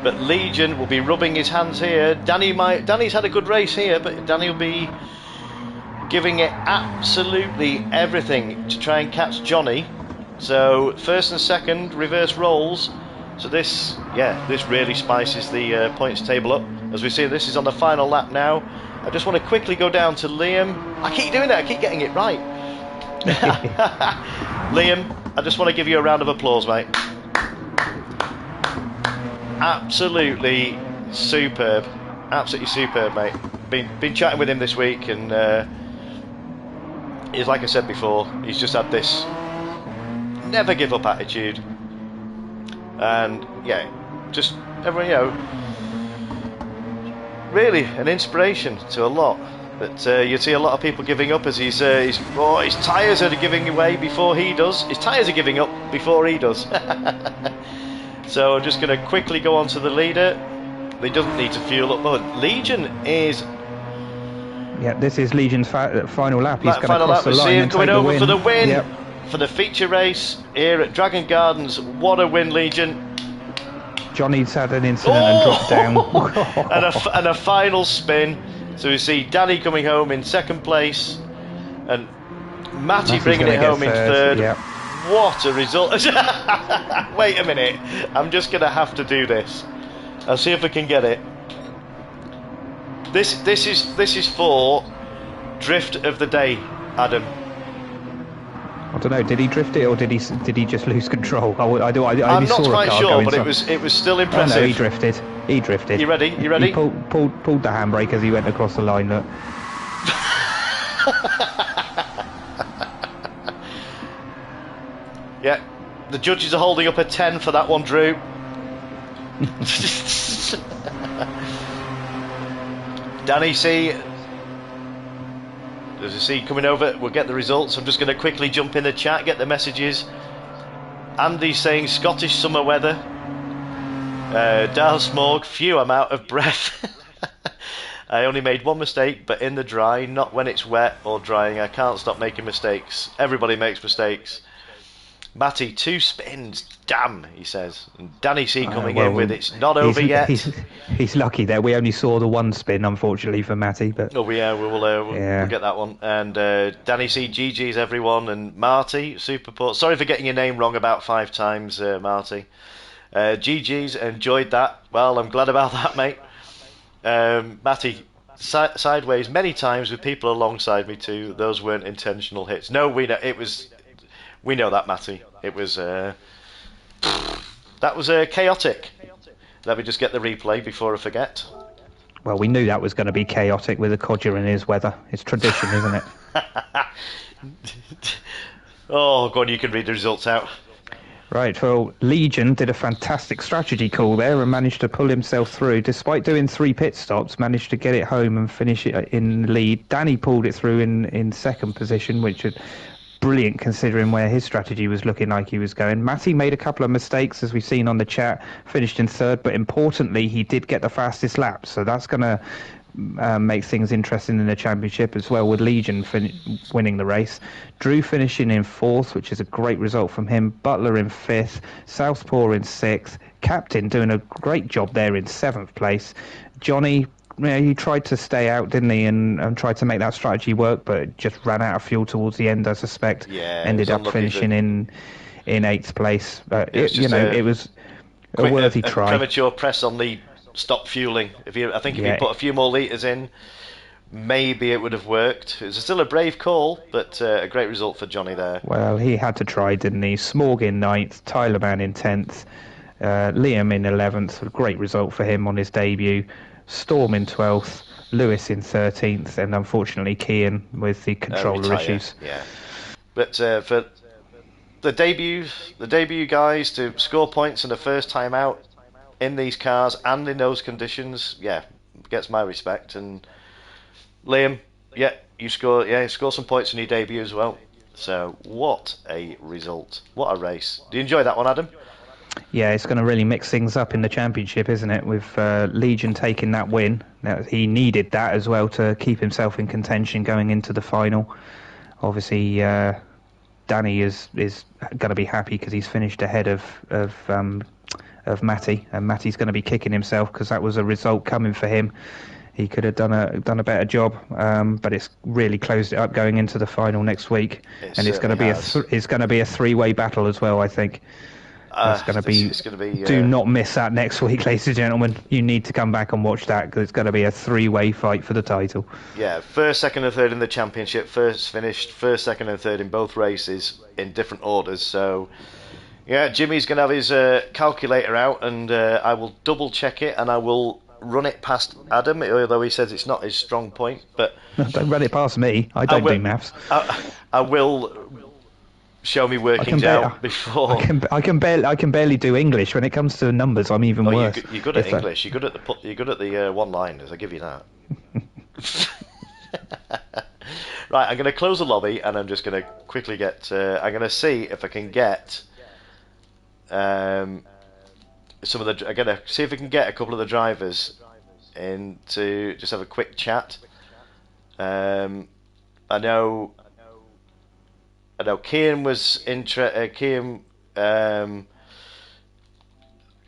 But Legion will be rubbing his hands here. Danny's had a good race here, but Danny will be giving it absolutely everything to try and catch Johnny. So first and second reverse rolls. So this really spices the points table up. As we see, this is on the final lap now. I just want to quickly go down to Liam. I keep doing that. I keep getting it right. Liam, I just want to give you a round of applause, mate. Absolutely superb. Absolutely superb, mate. Been chatting with him this week, and he's, like I said before, he's just had this never give up attitude. And yeah, just everyone, really an inspiration to a lot. But you see a lot of people giving up as his tyres are giving away before he does. His tyres are giving up before he does. So I'm just going to quickly go on to the leader. He doesn't need to fuel up. But Legion is... Yeah, this is Legion's final lap. He's going to cross the line see him and coming take the over win. for the win. Yep. For the feature race here at Dragon Gardens. What a win, Legion. Johnny's had an incident and dropped down. and a final spin. So we see Danny coming home in second place and Matty bringing it home in third. Yep. What a result. Wait a minute. I'm just going to have to do this. I'll see if I can get it. This is for drift of the day, Adam. I don't know. Did he drift it or did he just lose control? I'm not quite sure, but it was still impressive. Oh, no, he drifted. You ready? He pulled the handbrake as he went across the line. Look. Yeah, the judges are holding up a 10 for that one, Drew. Danny C. There's a C coming over. We'll get the results. I'm just going to quickly jump in the chat, get the messages. Andy's saying Scottish summer weather. Dal Smorg, phew, I'm out of breath. I only made one mistake, but in the dry, not when it's wet or drying. I can't stop making mistakes. Everybody makes mistakes. Matty, 2 spins. Damn, he says. And Danny C coming in with it's not over yet. He's lucky there. We only saw the 1 spin, unfortunately, for Matty. But we'll get that one. And Danny C, GG's everyone. And Marty, super. Sorry for getting your name wrong about 5 times, Marty. GG's, enjoyed that. Well, I'm glad about that, mate. Matty, sideways many times with people alongside me too. Those weren't intentional hits. No, we know that, Matty. It was that was chaotic. Let me just get the replay before I forget. Well, we knew that was going to be chaotic with the Codger and his weather. It's tradition, isn't it? Oh, go on, you can read the results out. Right, well, Legion did a fantastic strategy call there and managed to pull himself through. Despite doing 3 pit stops, managed to get it home and finish it in the lead. Danny pulled it through in second position, which is brilliant considering where his strategy was looking like he was going. Matty made a couple of mistakes, as we've seen on the chat, finished in third, but importantly, he did get the fastest lap, so that's going to make things interesting in the championship as well, with Legion winning the race. Drew finishing in 4th, which is a great result from him. Butler in 5th, Southpaw in 6th, Captain doing a great job there in 7th place. Johnny, he tried to stay out, didn't he, and tried to make that strategy work, but just ran out of fuel towards the end, I suspect. Yeah, ended up finishing in 8th place. It was a worthy try. Premature press on the stop fueling. If he put a few more litres in, maybe it would have worked. It was still a brave call, but a great result for Johnny there. Well, he had to try, didn't he? Smorg in 9th, Tylerman in 10th, Liam in 11th. A great result for him on his debut. Storm in 12th, Lewis in 13th, and unfortunately Kean with the controller issues. Yeah, but for the debut guys to score points in the first time out in these cars and in those conditions, gets my respect. And Liam, you score some points in your debut as well. So what a result! What a race! Do you enjoy that one, Adam? Yeah, it's going to really mix things up in the championship, isn't it? With Legion taking that win. Now, he needed that as well to keep himself in contention going into the final. Obviously, Danny is going to be happy because he's finished ahead of Matty, and Matty's going to be kicking himself because that was a result coming for him. He could have done a better job, but it's really closed it up going into the final next week, and it's going to be a 3-way battle as well, I think. It's going to be. Do not miss that next week, ladies and gentlemen. You need to come back and watch that because it's going to be a 3-way fight for the title. Yeah, first, second, and third in the championship. First finished first, second, and third in both races in different orders. So, Jimmy's going to have his calculator out, and I will double check it, and I will run it past Adam, although he says it's not his strong point. But don't run it past me. I don't do maths. I will. Show me workings out before. I can barely do English. When it comes to numbers, I'm even worse. You're good at English. You're good at the one-liners. I give you that. Right, I'm going to close the lobby, and I'm just going to quickly get. I'm going to see if I can get some of the. I'm going to see if I can get a couple of the drivers in to just have a quick chat. I know Kean was Kean. Going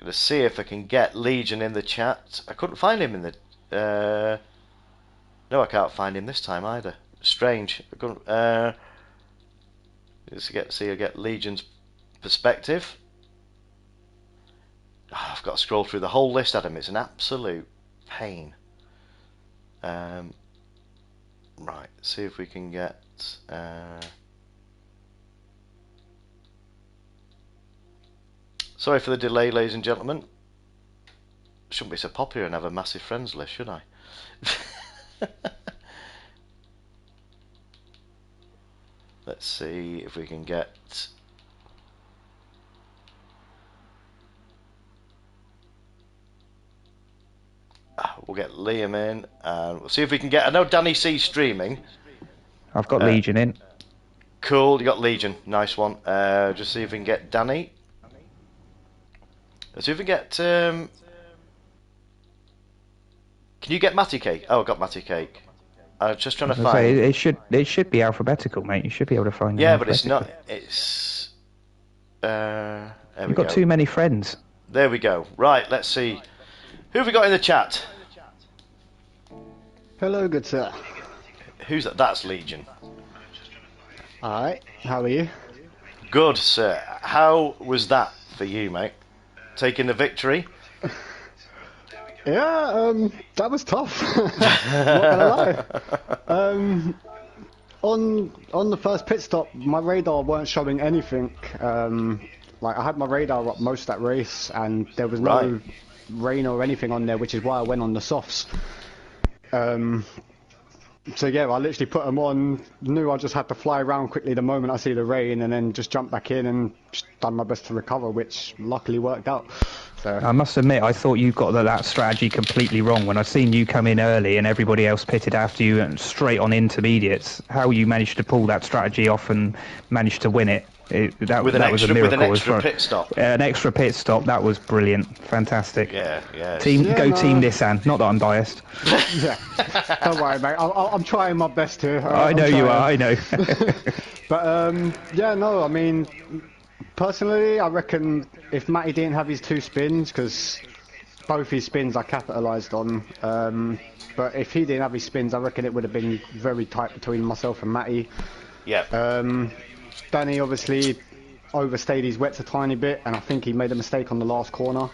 to see if I can get Legion in the chat. I couldn't find him in the. No, I can't find him this time either. Strange. I couldn't. Just get Legion's perspective. Oh, I've got to scroll through the whole list, Adam. It's an absolute pain. Right. See if we can get. Sorry for the delay, ladies and gentlemen. Shouldn't be so popular and have a massive friends list, should I? Let's see if we can get. We'll get Liam in, and we'll see if we can get. I know Danny C's streaming. I've got Legion in. Cool, you got Legion. Nice one. Just see if we can get Danny. Let's see if we can get. Can you get Matty Cake? Oh, I got Matty Cake. I'm just trying to find. It should be alphabetical, mate. You should be able to find. Yeah, but it's not. It's. We've got too many friends. There we go. Right, let's see. Who have we got in the chat? Hello, good sir. Who's that? That's Legion. Alright, how are you? Good, sir. How was that for you, mate? Taking the victory? Yeah, that was tough. Not gonna lie. On the first pit stop, my radar weren't showing anything. Like I had my radar up most of that race, and there was no rain or anything on there, which is why I went on the softs. So yeah, I literally put them on, knew I just had to fly around quickly the moment I see the rain, and then just jump back in and just done my best to recover, which luckily worked out. So. I must admit, I thought you got that strategy completely wrong when I seen you come in early and everybody else pitted after you and straight on intermediates. How you managed to pull that strategy off and managed to win it That with an was a extra miracle. with an extra pit stop. An extra pit stop. That was brilliant, fantastic. Yeah. Team Nissan. Not that I'm biased. Yeah, don't worry, mate. I'm trying my best here. I know you are. I know. But yeah, no. I mean, personally, I reckon if Matty didn't have his 2 spins, because both his spins I capitalised on. But if he didn't have his spins, I reckon it would have been very tight between myself and Matty. Yeah. Danny obviously overstayed his wets a tiny bit, and I think he made a mistake on the last corner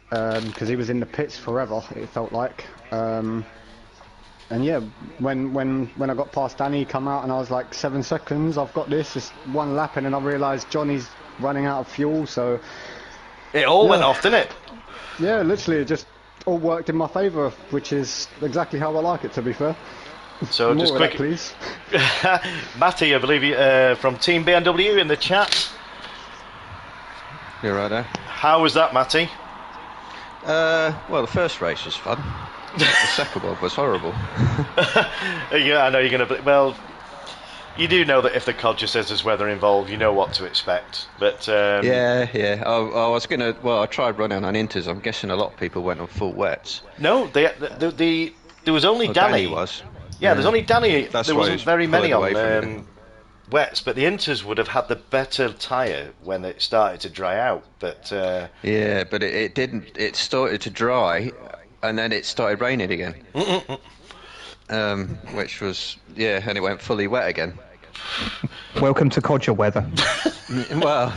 because he was in the pits forever. It felt like. And yeah, when I got past Danny, he come out and I was like 7 seconds. I've got this. It's 1 lap, and then I realised Johnny's running out of fuel. So it all went off, didn't it? Yeah, literally, it just all worked in my favour, which is exactly how I like it, to be fair. So More just of quick, that, please. Matty, I believe you from Team BMW in the chat. You're right there. How was that, Matty? Well, the first race was fun. The second one was horrible. Yeah, I know you're going to. Well, you do know that if the Codger says there's weather involved, you know what to expect. But yeah. I was gonna. Well, I tried running on inters. I'm guessing a lot of people went on full wets. No, there was only Danny. Danny was. Yeah, there's only Danny. That's there why wasn't he's very many pulled away on from wets, but the Inters would have had the better tyre when it started to dry out. But yeah, but it didn't. It started to dry, and then it started raining again. Which was and it went fully wet again. Welcome to Codger weather. Well,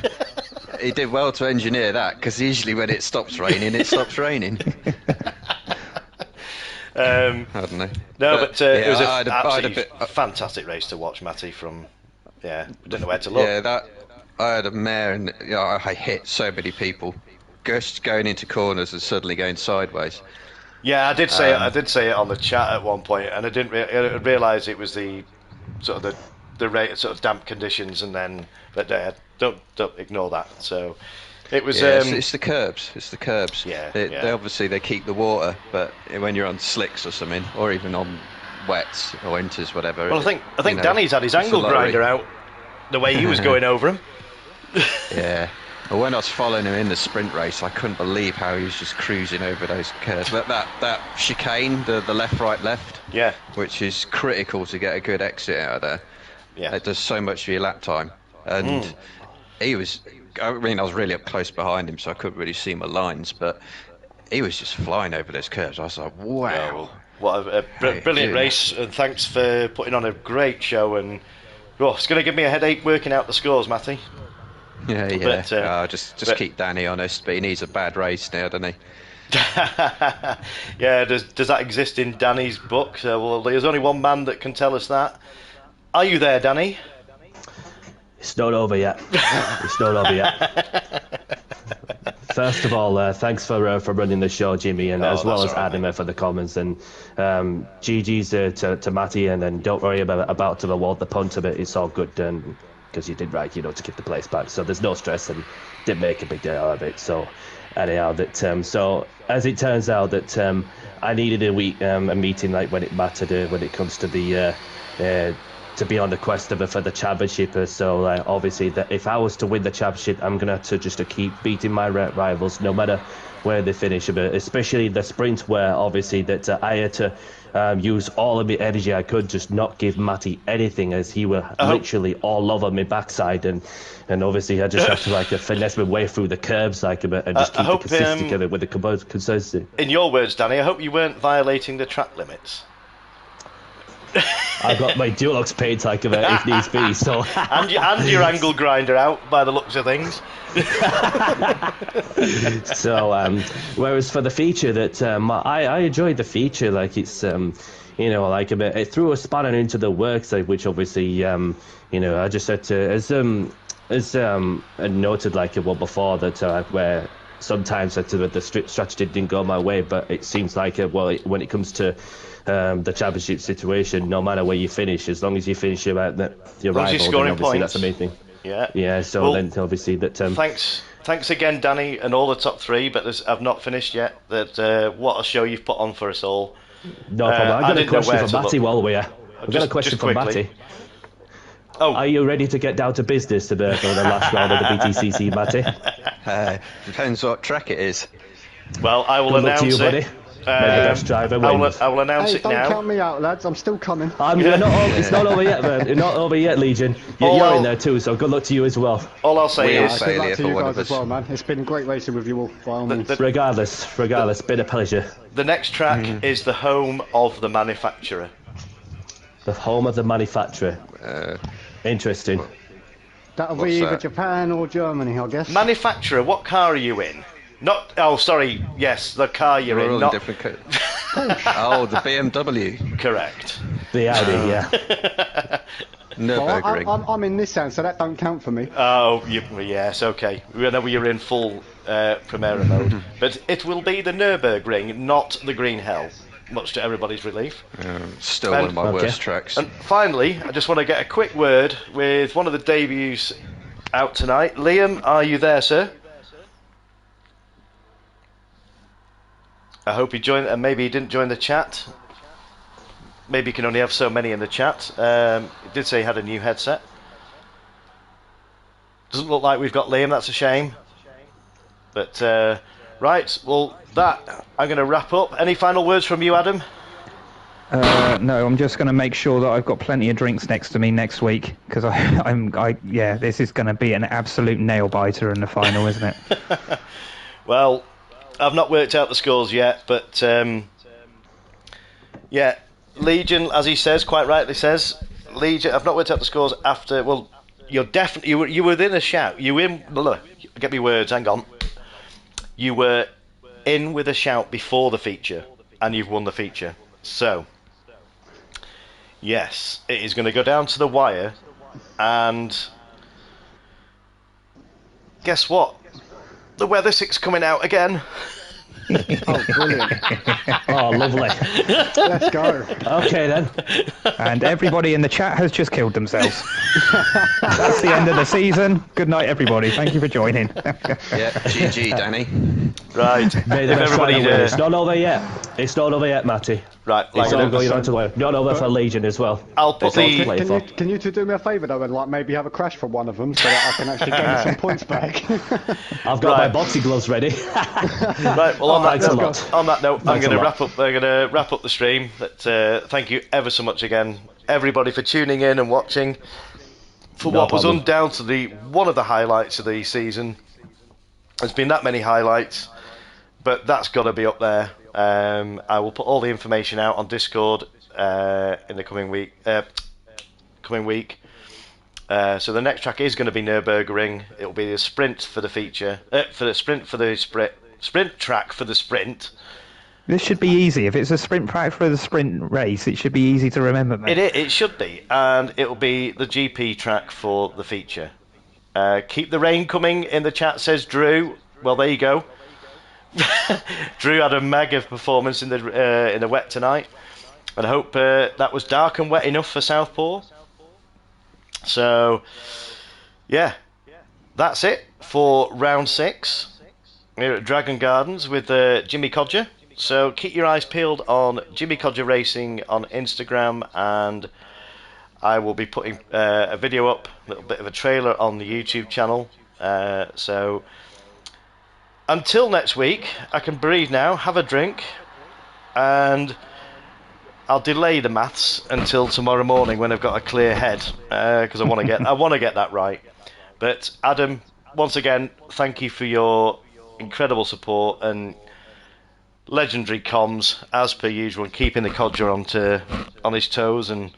he did well to engineer that, because usually when it stops raining, it stops raining. I don't know. No, but it was I had a fantastic race to watch, Matty. From didn't know where to look. Yeah, I had a mare, and I hit so many people, just going into corners and suddenly going sideways. Yeah, I did say it on the chat at one point, and I didn't realise it was the sort of the rate sort of damp conditions, and then don't ignore that. So it was. It's the curbs. It's the curbs. Yeah, They obviously they keep the water, but when you're on slicks or something, or even on wets or winters, whatever. Well, I think Danny's had his angle grinder out the way he was going over him. Yeah. Well, when I was following him in the sprint race, I couldn't believe how he was just cruising over those curves. But that chicane, the left, right, left, which is critical to get a good exit out of there. Yeah, it does so much for your lap time. And he was, I mean, I was really up close behind him, so I couldn't really see my lines, but he was just flying over those curves. I was like, wow. What a brilliant race, and thanks for putting on a great show. And it's going to give me a headache working out the scores, Matty. Yeah. But, just keep Danny honest, but he needs a bad race now, doesn't he? Yeah, does that exist in Danny's book? Well, there's only one man that can tell us that. Are you there, Danny? It's not over yet. It's not over yet. First of all, thanks for running the show, Jimmy, and as well as Adam for the comments, and GG's to Matty, and then don't worry about to award the punt of it. It's all good, because you did right, to give the place back. So there's no stress, and didn't make a big deal out of it. So anyhow, so as it turns out that I needed a meeting like when it mattered when it comes to the to be on the quest for the championship. So obviously that if I was to win the championship, I'm gonna have to just keep beating my rivals no matter where they finish, but especially the sprint where obviously that I had to use all of the energy I could, just not give Matty anything, as he were literally all over my backside, and obviously I just have to finesse my way through the curbs and just keep the consistency together with the consistency. In your words, Danny, I hope you weren't violating the track limits. I've got my Dulux paint if needs be, so and your angle grinder out by the looks of things. So whereas for the feature that I enjoyed the feature, like it's it threw a spanner into the works, which obviously I just had to as noted before that where sometimes the strategy didn't go my way, but it seems like when it comes to the championship situation, no matter where you finish, as long as you finish your rival, then obviously points. that's the main thing. Yeah. So then obviously that. Thanks again, Danny, and all the top three. But I've not finished yet. What a show you've put on for us all. No problem. I've got a question for Matty while we're here. I've got a question for Matty. Are you ready to get down to business for the last round of the BTCC, Matty? Depends what track it is. Well, I will Good luck announce to you, it. buddy. May the best driver wins. I will announce it don't now. count me out, lads. I'm still coming. It's not over yet, man. You're not over yet, Legion. You're in there too, so good luck to you as well. All I'll say is... Good luck to you guys as well, man. It's been great racing with you all, by all means. Regardless, been a pleasure. The next track is the home of the manufacturer. The home of the manufacturer. Interesting. That'll be either Japan or Germany, I guess. Manufacturer, what car are you in? Not. Oh, sorry. Yes, the car you're in. Not different oh, the BMW. Correct. The Audi, yeah. Nürburgring. I'm in Nissan, so that don't count for me. Oh, yes, okay. We know you're in full Primera mode, but it will be the Nürburgring, not the Green Hell. Much to everybody's relief. Still one of my worst tracks. And finally, I just want to get a quick word with one of the debuts out tonight. Liam, are you there, sir? I hope he joined, and maybe he didn't join the chat. Maybe you can only have so many in the chat. He did say he had a new headset. Doesn't look like we've got Liam, that's a shame. But, right, well, I'm going to wrap up. Any final words from you, Adam? No, I'm just going to make sure that I've got plenty of drinks next to me next week, because this is going to be an absolute nail biter in the final, isn't it? Well, I've not worked out the scores yet, but yeah, Legion, as he says, quite rightly says, Legion. I've not worked out the scores after. Well, you're definitely you were within a shout. You in? Look, get me words. Hang on. You were in with a shout before the feature, and you've won the feature. So, yes, it is going to go down to the wire, and guess what? The Weather 6 coming out again. Oh, brilliant. Oh, lovely. Let's go. Okay, then. And everybody in the chat has just killed themselves. That's the end of the season. Good night, everybody. Thank you for joining. Yeah, GG, Danny. Right. May the best driver win. It's not over yet. It's not over yet, Matty. Right. It's all going on to the not over for Legion as well. I'll put Can you two do me a favour though, and like maybe have a crash for one of them so that I can actually gain some points back? I've got my boxing gloves ready. Right. Well, on that note, I'm going to wrap up. I'm going to wrap up the stream. But thank you ever so much again, everybody, for tuning in and watching for what was undoubtedly one of the highlights of the season. There's been that many highlights, but that's got to be up there. I will put all the information out on Discord in the coming week. So the next track is going to be Nürburgring. It will be the sprint for the feature, sprint track for the sprint. This should be easy. If it's a sprint track for the sprint race, it should be easy to remember, mate. It should be, and it will be the GP track for the feature. Keep the rain coming in the chat, says Drew. Well, there you go. Drew had a mega performance in the wet tonight, and I hope that was dark and wet enough for Southpaw. So, yeah, that's it for round 6 here at Dragon Gardens with Jimmy Codger. So keep your eyes peeled on Jimmy Codger Racing on Instagram, and I will be putting a video up, a little bit of a trailer on the YouTube channel. So until next week, I can breathe now, have a drink, and I'll delay the maths until tomorrow morning when I've got a clear head, because I want to get that right. But Adam, once again, thank you for your incredible support and legendary comms as per usual, and keeping the Codger on his toes. And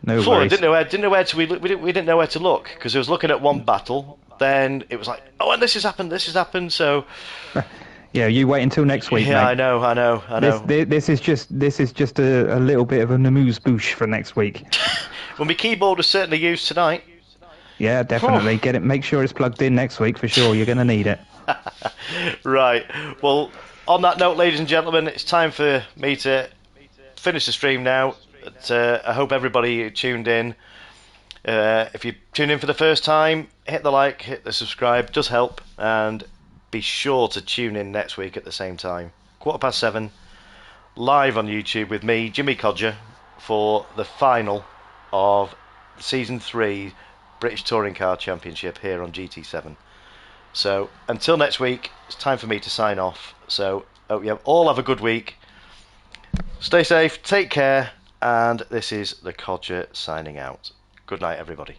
no worries. We didn't know where to look, because I was looking at one battle, then it was like, oh, and this has happened. So yeah, you wait until next week. Yeah, mate. I know. This is just a little bit of a amuse-bouche for next week. Well, my keyboard was certainly used tonight. Yeah, definitely. Get it. Make sure it's plugged in next week for sure. You're going to need it. Right. Well, on that note, ladies and gentlemen, it's time for me to finish the stream now. But, I hope everybody tuned in. If you tune in for the first time, hit the like, hit the subscribe. It does help. And be sure to tune in next week at the same time. 7:15, live on YouTube with me, Jimmy Codger, for the final of Season 3 British Touring Car Championship here on GT7. So until next week, it's time for me to sign off. So hope you all have a good week. Stay safe, take care, and this is the Codger signing out. Good night, everybody.